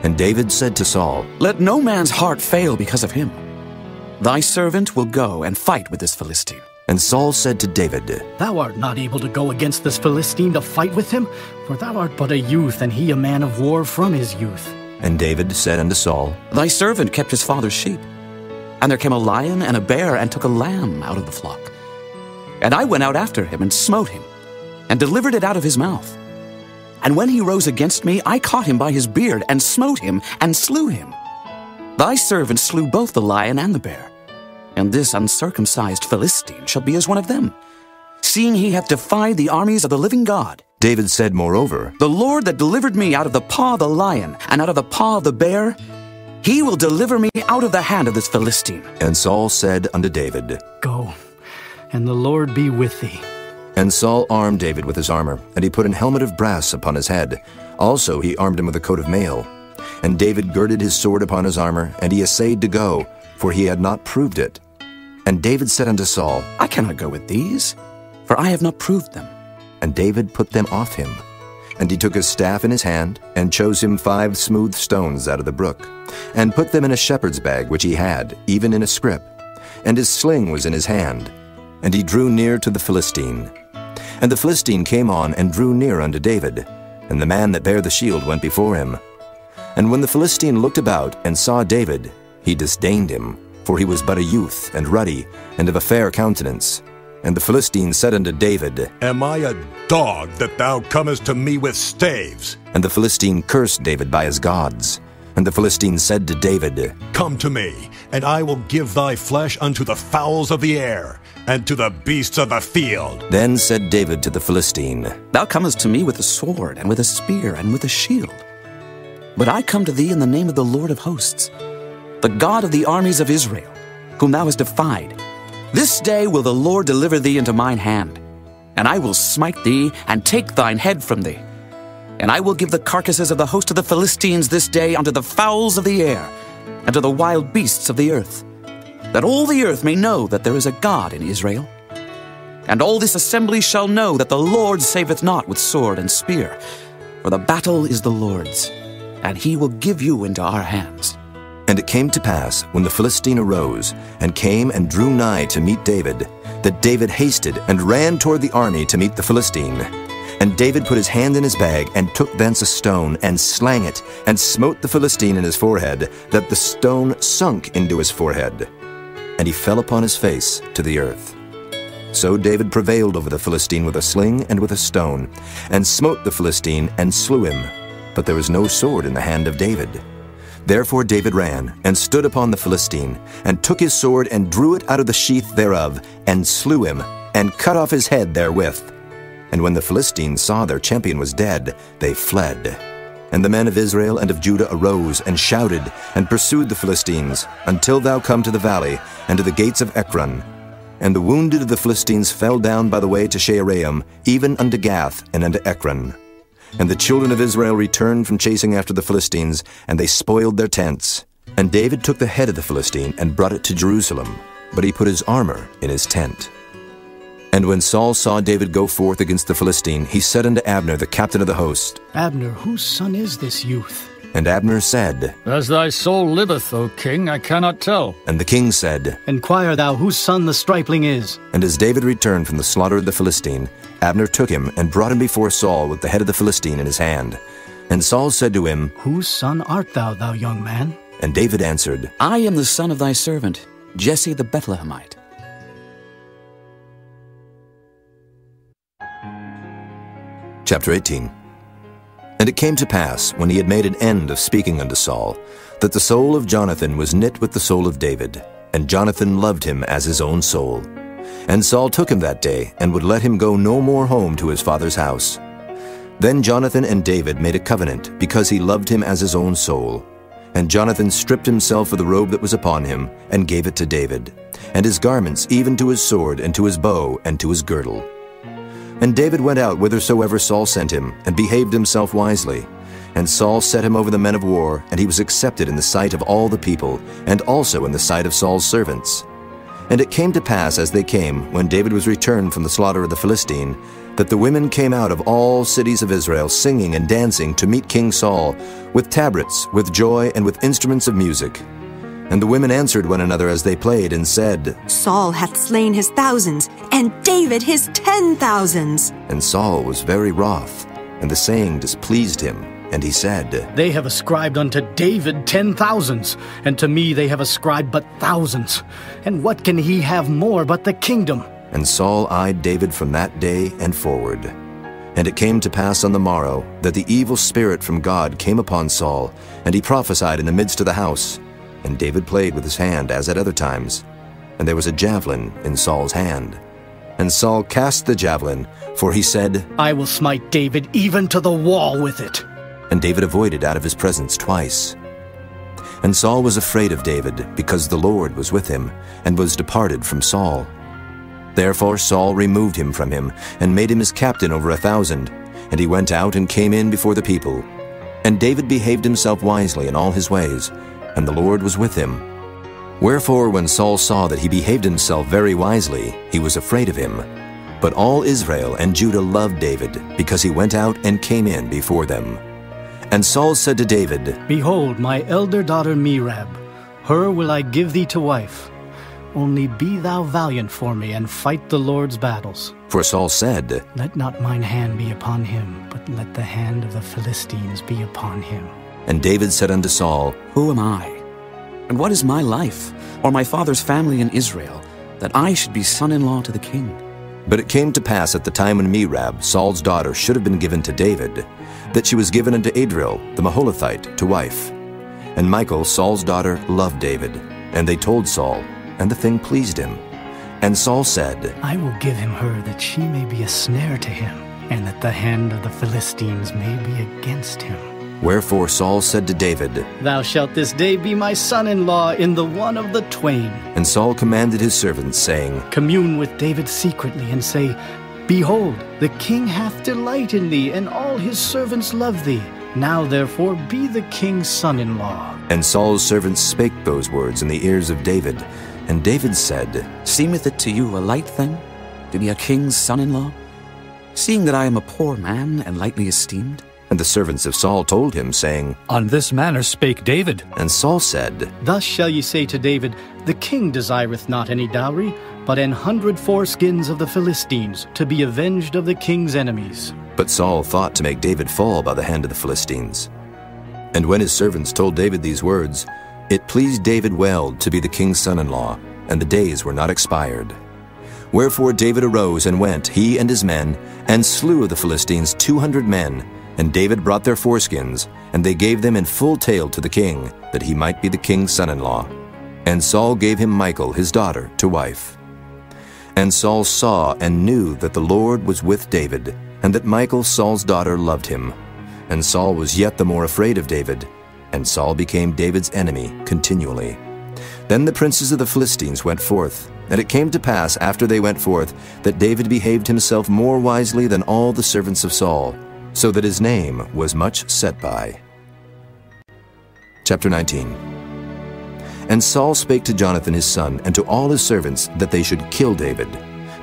And David said to Saul, Let no man's heart fail because of him. Thy servant will go and fight with this Philistine. And Saul said to David, Thou art not able to go against this Philistine to fight with him, for thou art but a youth, and he a man of war from his youth. And David said unto Saul, Thy servant kept his father's sheep. And there came a lion and a bear, and took a lamb out of the flock. And I went out after him, and smote him, and delivered it out of his mouth. And when he rose against me, I caught him by his beard, and smote him, and slew him. Thy servant slew both the lion and the bear. And this uncircumcised Philistine shall be as one of them, seeing he hath defied the armies of the living God. David said moreover, The Lord that delivered me out of the paw of the lion, and out of the paw of the bear, he will deliver me out of the hand of this Philistine. And Saul said unto David, Go, and the Lord be with thee. And Saul armed David with his armor, and he put an helmet of brass upon his head. Also he armed him with a coat of mail. And David girded his sword upon his armor, and he essayed to go, for he had not proved it. And David said unto Saul, I cannot go with these, for I have not proved them. And David put them off him. And he took his staff in his hand, and chose him 5 smooth stones out of the brook, and put them in a shepherd's bag which he had, even in a scrip. And his sling was in his hand. And he drew near to the Philistine. And the Philistine came on, and drew near unto David. And the man that bare the shield went before him. And when the Philistine looked about, and saw David, he disdained him, for he was but a youth, and ruddy, and of a fair countenance. And the Philistine said unto David, Am I a dog that thou comest to me with staves? And the Philistine cursed David by his gods. And the Philistine said to David, Come to me, and I will give thy flesh unto the fowls of the air, and to the beasts of the field. Then said David to the Philistine, Thou comest to me with a sword, and with a spear, and with a shield. But I come to thee in the name of the Lord of hosts, the God of the armies of Israel, whom thou hast defied. This day will the Lord deliver thee into mine hand, and I will smite thee, and take thine head from thee. And I will give the carcasses of the host of the Philistines this day unto the fowls of the air, and to the wild beasts of the earth, that all the earth may know that there is a God in Israel. And all this assembly shall know that the Lord saveth not with sword and spear, for the battle is the Lord's, and he will give you into our hands. And it came to pass, when the Philistine arose, and came and drew nigh to meet David, that David hasted and ran toward the army to meet the Philistine. And David put his hand in his bag, and took thence a stone, and slang it, and smote the Philistine in his forehead, that the stone sunk into his forehead. And he fell upon his face to the earth. So David prevailed over the Philistine with a sling and with a stone, and smote the Philistine, and slew him. But there was no sword in the hand of David. Therefore David ran, and stood upon the Philistine, and took his sword, and drew it out of the sheath thereof, and slew him, and cut off his head therewith. And when the Philistines saw their champion was dead, they fled. And the men of Israel and of Judah arose, and shouted, and pursued the Philistines, until thou come to the valley, and to the gates of Ekron. And the wounded of the Philistines fell down by the way to Shaaraim, even unto Gath, and unto Ekron. And the children of Israel returned from chasing after the Philistines, and they spoiled their tents. And David took the head of the Philistine, and brought it to Jerusalem, but he put his armor in his tent. And when Saul saw David go forth against the Philistine, he said unto Abner, the captain of the host, Abner, whose son is this youth? And Abner said, As thy soul liveth, O king, I cannot tell. And the king said, Enquire thou whose son the stripling is. And as David returned from the slaughter of the Philistine, Abner took him, and brought him before Saul with the head of the Philistine in his hand. And Saul said to him, Whose son art thou, thou young man? And David answered, I am the son of thy servant, Jesse the Bethlehemite. Chapter 18. And it came to pass, when he had made an end of speaking unto Saul, that the soul of Jonathan was knit with the soul of David, and Jonathan loved him as his own soul. And Saul took him that day, and would let him go no more home to his father's house. Then Jonathan and David made a covenant, because he loved him as his own soul. And Jonathan stripped himself of the robe that was upon him, and gave it to David, and his garments, even to his sword, and to his bow, and to his girdle. And David went out whithersoever Saul sent him, and behaved himself wisely. And Saul set him over the men of war, and he was accepted in the sight of all the people, and also in the sight of Saul's servants. And it came to pass as they came, when David was returned from the slaughter of the Philistine, that the women came out of all cities of Israel, singing and dancing to meet King Saul, with tabrets, with joy, and with instruments of music. And the women answered one another as they played, and said, Saul hath slain his thousands, and David his 10,000s. And Saul was very wroth, and the saying displeased him. And he said, They have ascribed unto David 10,000s, and to me they have ascribed but thousands. And what can he have more but the kingdom? And Saul eyed David from that day and forward. And it came to pass on the morrow that the evil spirit from God came upon Saul, and he prophesied in the midst of the house. And David played with his hand as at other times. And there was a javelin in Saul's hand. And Saul cast the javelin, for he said, I will smite David even to the wall with it. And David avoided out of his presence twice. And Saul was afraid of David, because the Lord was with him, and was departed from Saul. Therefore Saul removed him from him, and made him his captain over 1,000. And he went out and came in before the people. And David behaved himself wisely in all his ways, and the Lord was with him. Wherefore when Saul saw that he behaved himself very wisely, he was afraid of him. But all Israel and Judah loved David, because he went out and came in before them. And Saul said to David, Behold, my elder daughter Merab, her will I give thee to wife. Only be thou valiant for me, and fight the Lord's battles. For Saul said, Let not mine hand be upon him, but let the hand of the Philistines be upon him. And David said unto Saul, Who am I? And what is my life, or my father's family in Israel, that I should be son-in-law to the king? But it came to pass at the time when Merab, Saul's daughter, should have been given to David, that she was given unto Adriel the Maholathite to wife. And Michal, Saul's daughter, loved David. And they told Saul, and the thing pleased him. And Saul said, I will give him her, that she may be a snare to him, and that the hand of the Philistines may be against him. Wherefore Saul said to David, Thou shalt this day be my son-in-law in the one of the twain. And Saul commanded his servants, saying, Commune with David secretly, and say, Behold, the king hath delight in thee, and all his servants love thee. Now therefore be the king's son-in-law. And Saul's servants spake those words in the ears of David. And David said, Seemeth it to you a light thing, to be a king's son-in-law, seeing that I am a poor man and lightly esteemed? And the servants of Saul told him, saying, On this manner spake David. And Saul said, Thus shall ye say to David, The king desireth not any dowry, but 100 foreskins of the Philistines, to be avenged of the king's enemies. But Saul thought to make David fall by the hand of the Philistines. And when his servants told David these words, it pleased David well to be the king's son-in-law, and the days were not expired. Wherefore David arose and went, he and his men, and slew of the Philistines 200 men. And David brought their foreskins, and they gave them in full tale to the king, that he might be the king's son-in-law. And Saul gave him Michal, his daughter, to wife. And Saul saw and knew that the Lord was with David, and that Michal, Saul's daughter, loved him. And Saul was yet the more afraid of David, and Saul became David's enemy continually. Then the princes of the Philistines went forth, and it came to pass after they went forth, that David behaved himself more wisely than all the servants of Saul, so that his name was much set by. Chapter 19. And Saul spake to Jonathan his son, and to all his servants, that they should kill David.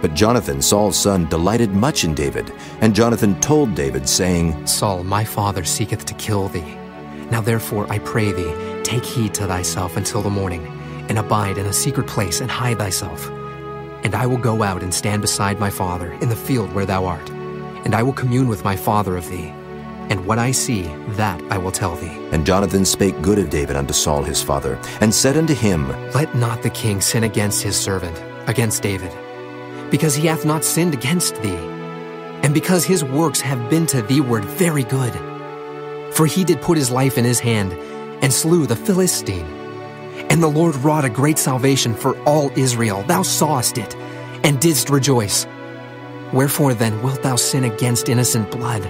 But Jonathan, Saul's son, delighted much in David. And Jonathan told David, saying, Saul, my father seeketh to kill thee. Now therefore, I pray thee, take heed to thyself until the morning, and abide in a secret place, and hide thyself. And I will go out and stand beside my father in the field where thou art. And I will commune with my father of thee. And what I see, that I will tell thee. And Jonathan spake good of David unto Saul his father, and said unto him, Let not the king sin against his servant, against David, because he hath not sinned against thee, and because his works have been to thee-ward very good. For he did put his life in his hand, and slew the Philistine. And the Lord wrought a great salvation for all Israel. Thou sawest it, and didst rejoice. Wherefore then wilt thou sin against innocent blood,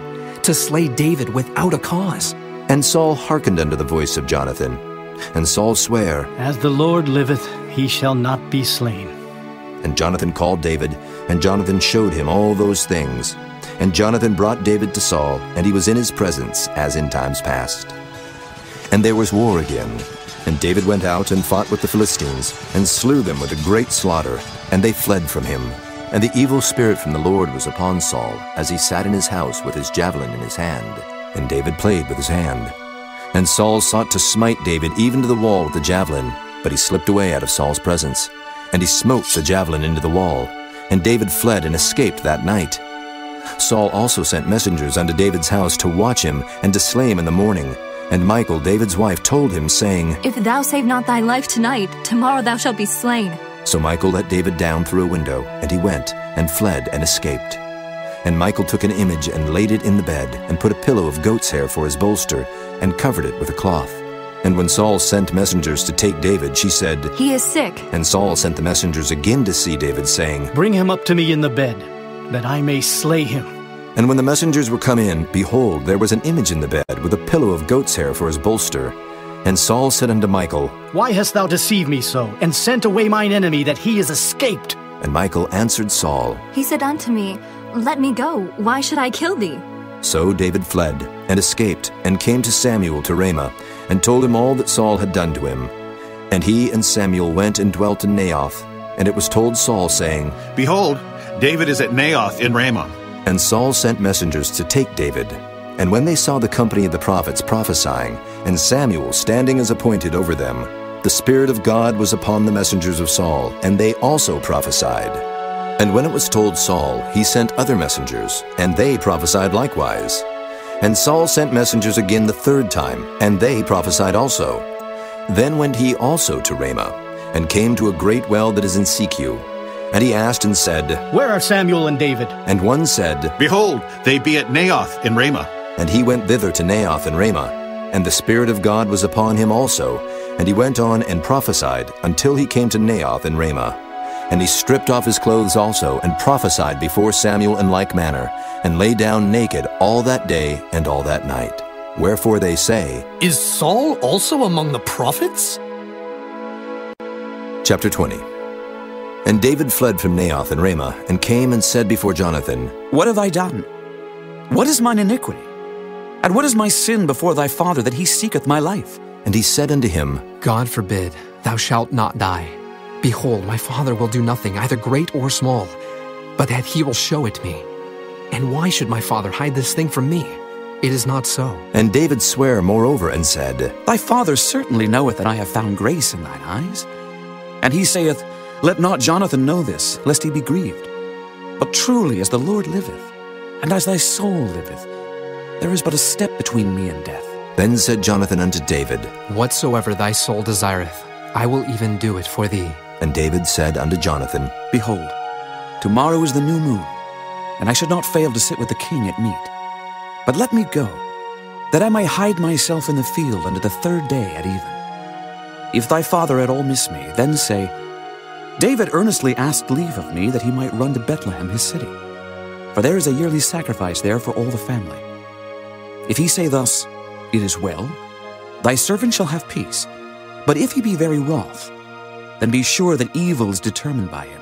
to slay David without a cause? And Saul hearkened unto the voice of Jonathan. And Saul sware, As the Lord liveth, he shall not be slain. And Jonathan called David, and Jonathan showed him all those things. And Jonathan brought David to Saul, and he was in his presence, as in times past. And there was war again. And David went out and fought with the Philistines, and slew them with a great slaughter, and they fled from him. And the evil spirit from the Lord was upon Saul, as he sat in his house with his javelin in his hand. And David played with his hand. And Saul sought to smite David even to the wall with the javelin, but he slipped away out of Saul's presence. And he smote the javelin into the wall. And David fled and escaped that night. Saul also sent messengers unto David's house to watch him, and to slay him in the morning. And Michal, David's wife, told him, saying, If thou save not thy life tonight, tomorrow thou shalt be slain. So Michal let David down through a window, and he went, and fled, and escaped. And Michal took an image, and laid it in the bed, and put a pillow of goat's hair for his bolster, and covered it with a cloth. And when Saul sent messengers to take David, she said, He is sick. And Saul sent the messengers again to see David, saying, Bring him up to me in the bed, that I may slay him. And when the messengers were come in, behold, there was an image in the bed, with a pillow of goat's hair for his bolster. And Saul said unto Michal, Why hast thou deceived me so, and sent away mine enemy, that he is escaped? And Michal answered Saul, He said unto me, Let me go, why should I kill thee? So David fled, and escaped, and came to Samuel to Ramah, and told him all that Saul had done to him. And he and Samuel went and dwelt in Naioth. And it was told Saul, saying, Behold, David is at Naioth in Ramah. And Saul sent messengers to take David. And when they saw the company of the prophets prophesying, and Samuel standing as appointed over them, the Spirit of God was upon the messengers of Saul, and they also prophesied. And when it was told Saul, he sent other messengers, and they prophesied likewise. And Saul sent messengers again the third time, and they prophesied also. Then went he also to Ramah, and came to a great well that is in Secu. And he asked and said, Where are Samuel and David? And one said, Behold, they be at Naioth in Ramah. And he went thither to Naioth in Ramah. And the Spirit of God was upon him also. And he went on and prophesied until he came to Naioth in Ramah. And he stripped off his clothes also, and prophesied before Samuel in like manner, and lay down naked all that day and all that night. Wherefore they say, Is Saul also among the prophets? Chapter 20. And David fled from Naioth in Ramah, and came and said before Jonathan, What have I done? What is mine iniquity? And what is my sin before thy father, that he seeketh my life? And he said unto him, God forbid, thou shalt not die. Behold, my father will do nothing, either great or small, but that he will show it me. And why should my father hide this thing from me? It is not so. And David sware moreover, and said, Thy father certainly knoweth that I have found grace in thine eyes. And he saith, Let not Jonathan know this, lest he be grieved. But truly as the Lord liveth, and as thy soul liveth, there is but a step between me and death. Then said Jonathan unto David, Whatsoever thy soul desireth, I will even do it for thee. And David said unto Jonathan, Behold, tomorrow is the new moon, and I should not fail to sit with the king at meat. But let me go, that I may hide myself in the field unto the third day at even. If thy father at all miss me, then say, David earnestly asked leave of me that he might run to Bethlehem his city. For there is a yearly sacrifice there for all the family. If he say thus, It is well, thy servant shall have peace. But if he be very wroth, then be sure that evil is determined by him.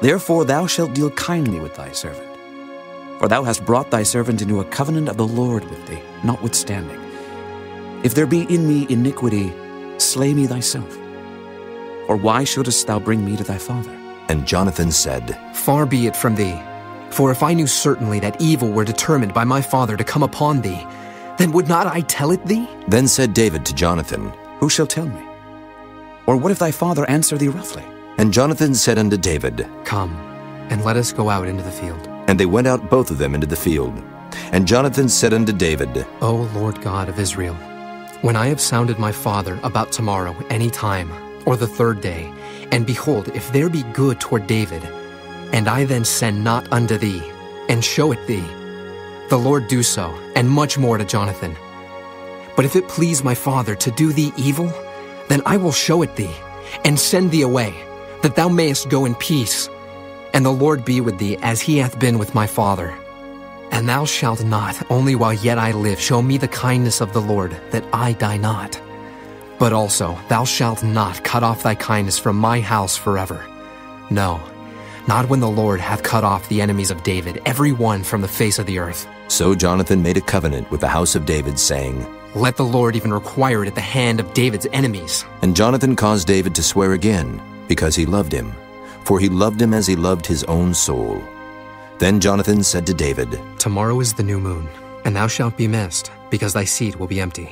Therefore thou shalt deal kindly with thy servant. For thou hast brought thy servant into a covenant of the Lord with thee, notwithstanding. If there be in me iniquity, slay me thyself. Or why shouldest thou bring me to thy father? And Jonathan said, Far be it from thee. For if I knew certainly that evil were determined by my father to come upon thee, then would not I tell it thee? Then said David to Jonathan, Who shall tell me? Or what if thy father answer thee roughly? And Jonathan said unto David, Come, and let us go out into the field. And they went out both of them into the field. And Jonathan said unto David, O Lord God of Israel, when I have sounded my father about tomorrow any time, or the third day, and behold, if there be good toward David, and I then send not unto thee, and show it thee, the Lord do so, and much more to Jonathan. But if it please my father to do thee evil, then I will show it thee, and send thee away, that thou mayest go in peace. And the Lord be with thee, as he hath been with my father. And thou shalt not, only while yet I live, show me the kindness of the Lord, that I die not. But also, thou shalt not cut off thy kindness from my house forever. No, not when the Lord hath cut off the enemies of David, every one from the face of the earth. So Jonathan made a covenant with the house of David, saying, Let the Lord even require it at the hand of David's enemies. And Jonathan caused David to swear again, because he loved him, for he loved him as he loved his own soul. Then Jonathan said to David, Tomorrow is the new moon, and thou shalt be missed, because thy seat will be empty.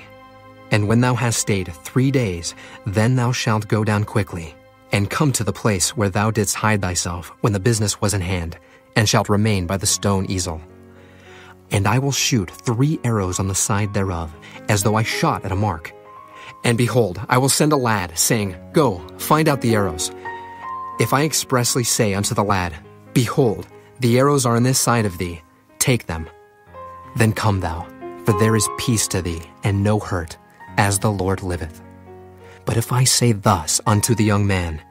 And when thou hast stayed 3 days, then thou shalt go down quickly, and come to the place where thou didst hide thyself when the business was in hand, and shalt remain by the stone easel. And I will shoot 3 arrows on the side thereof, as though I shot at a mark. And behold, I will send a lad, saying, Go, find out the arrows. If I expressly say unto the lad, Behold, the arrows are on this side of thee, take them. Then come thou, for there is peace to thee, and no hurt, as the Lord liveth. But if I say thus unto the young man,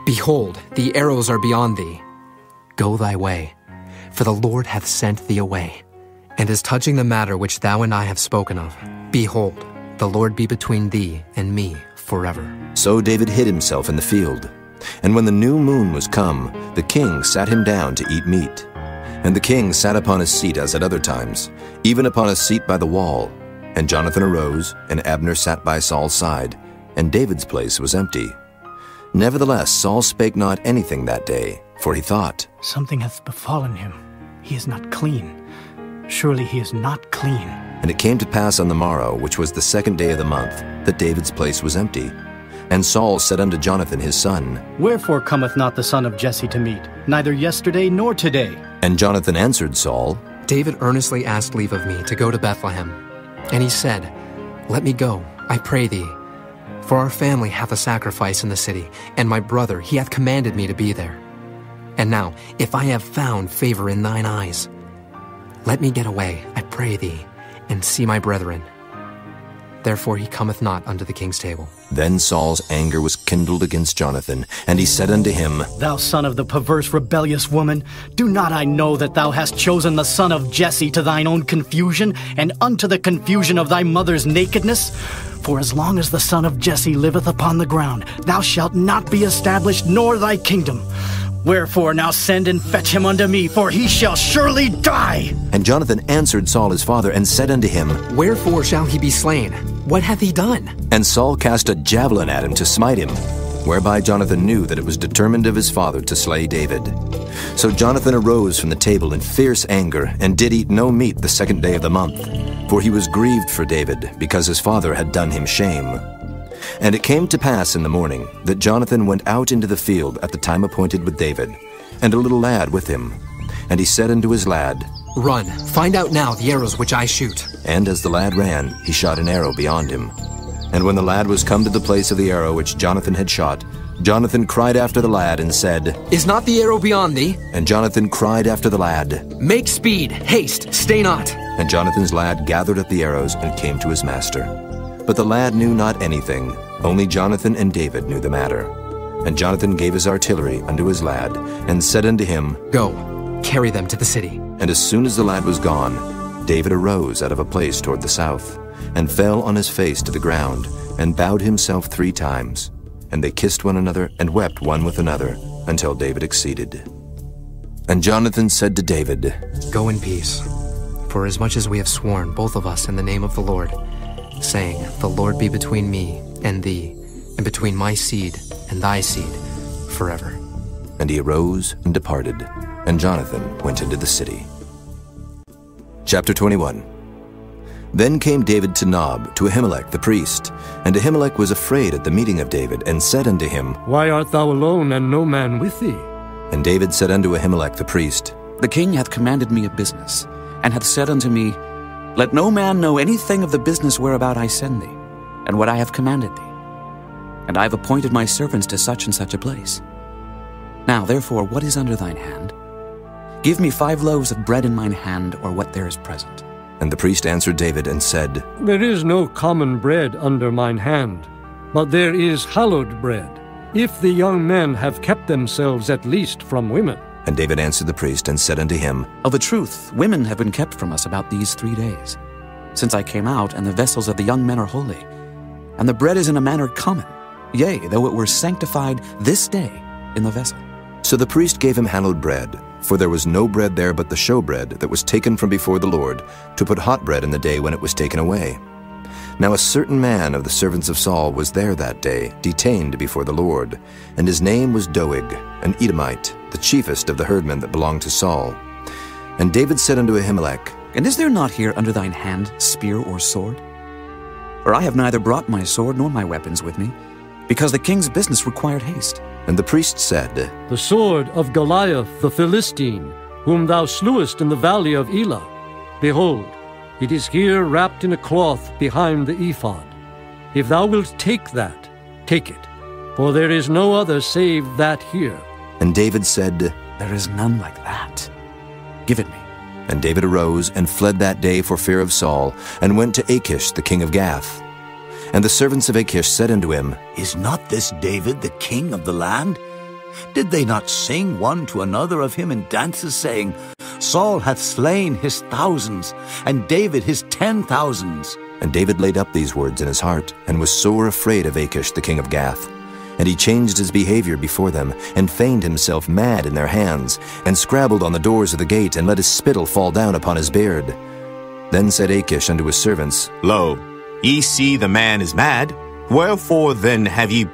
Behold, the arrows are beyond thee, go thy way, for the Lord hath sent thee away. And as touching the matter which thou and I have spoken of, behold, the Lord be between thee and me forever. So David hid himself in the field. And when the new moon was come, the king sat him down to eat meat. And the king sat upon his seat as at other times, even upon a seat by the wall. And Jonathan arose, and Abner sat by Saul's side, and David's place was empty. Nevertheless Saul spake not anything that day, for he thought, Something hath befallen him. He is not clean. Surely he is not clean. And it came to pass on the morrow, which was the 2nd day of the month, that David's place was empty. And Saul said unto Jonathan his son, Wherefore cometh not the son of Jesse to meat, neither yesterday nor today? And Jonathan answered Saul, David earnestly asked leave of me to go to Bethlehem. And he said, Let me go, I pray thee. For our family hath a sacrifice in the city, and my brother, he hath commanded me to be there. And now, if I have found favor in thine eyes, let me get away, I pray thee, and see my brethren. Therefore he cometh not unto the king's table. Then Saul's anger was kindled against Jonathan, and he said unto him, Thou son of the perverse rebellious woman, do not I know that thou hast chosen the son of Jesse to thine own confusion, and unto the confusion of thy mother's nakedness? For as long as the son of Jesse liveth upon the ground, thou shalt not be established, nor thy kingdom. Wherefore now send and fetch him unto me, for he shall surely die. And Jonathan answered Saul his father, and said unto him, Wherefore shall he be slain? What hath he done? And Saul cast a javelin at him to smite him, whereby Jonathan knew that it was determined of his father to slay David. So Jonathan arose from the table in fierce anger, and did eat no meat the 2nd day of the month, for he was grieved for David, because his father had done him shame. And it came to pass in the morning that Jonathan went out into the field at the time appointed with David, and a little lad with him. And he said unto his lad, Run, find out now the arrows which I shoot. And as the lad ran, he shot an arrow beyond him. And when the lad was come to the place of the arrow which Jonathan had shot, Jonathan cried after the lad and said, Is not the arrow beyond thee? And Jonathan cried after the lad, Make speed, haste, stay not. And Jonathan's lad gathered up the arrows and came to his master. But the lad knew not anything, only Jonathan and David knew the matter. And Jonathan gave his artillery unto his lad, and said unto him, Go, carry them to the city. And as soon as the lad was gone, David arose out of a place toward the south, and fell on his face to the ground, and bowed himself 3 times. And they kissed one another, and wept one with another, until David exceeded. And Jonathan said to David, Go in peace, for as much as we have sworn, both of us, in the name of the Lord, saying, The Lord be between me and thee, and between my seed and thy seed, forever. And he arose and departed, and Jonathan went into the city. Chapter 21. Then came David to Nob, to Ahimelech the priest. And Ahimelech was afraid at the meeting of David, and said unto him, Why art thou alone, and no man with thee? And David said unto Ahimelech the priest, The king hath commanded me a business, and hath said unto me, Let no man know anything of the business whereabout I send thee, and what I have commanded thee. And I have appointed my servants to such and such a place. Now therefore, what is under thine hand? Give me 5 loaves of bread in mine hand, or what there is present. And the priest answered David and said, There is no common bread under mine hand, but there is hallowed bread, if the young men have kept themselves at least from women. And David answered the priest and said unto him, Of a truth, women have been kept from us about these 3 days, since I came out, and the vessels of the young men are holy. and the bread is in a manner common, yea, though it were sanctified this day in the vessel. So the priest gave him hallowed bread, for there was no bread there but the showbread that was taken from before the Lord, to put hot bread in the day when it was taken away. Now a certain man of the servants of Saul was there that day, detained before the Lord, and his name was Doeg, an Edomite, the chiefest of the herdmen that belonged to Saul. And David said unto Ahimelech, And is there not here under thine hand spear or sword? For I have neither brought my sword nor my weapons with me, because the king's business required haste. And the priest said, The sword of Goliath the Philistine, whom thou slewest in the valley of Elah. Behold, it is here wrapped in a cloth behind the ephod. If thou wilt take that, take it, for there is no other save that here. And David said, There is none like that. Give it me. And David arose and fled that day for fear of Saul, and went to Achish the king of Gath. And the servants of Achish said unto him, Is not this David the king of the land? Did they not sing one to another of him in dances, saying, Saul hath slain his thousands, and David his 10,000s? And David laid up these words in his heart, and was sore afraid of Achish the king of Gath. And he changed his behavior before them, and feigned himself mad in their hands, and scrabbled on the doors of the gate, and let his spittle fall down upon his beard. Then said Achish unto his servants, Lo, ye see the man is mad. Wherefore then have ye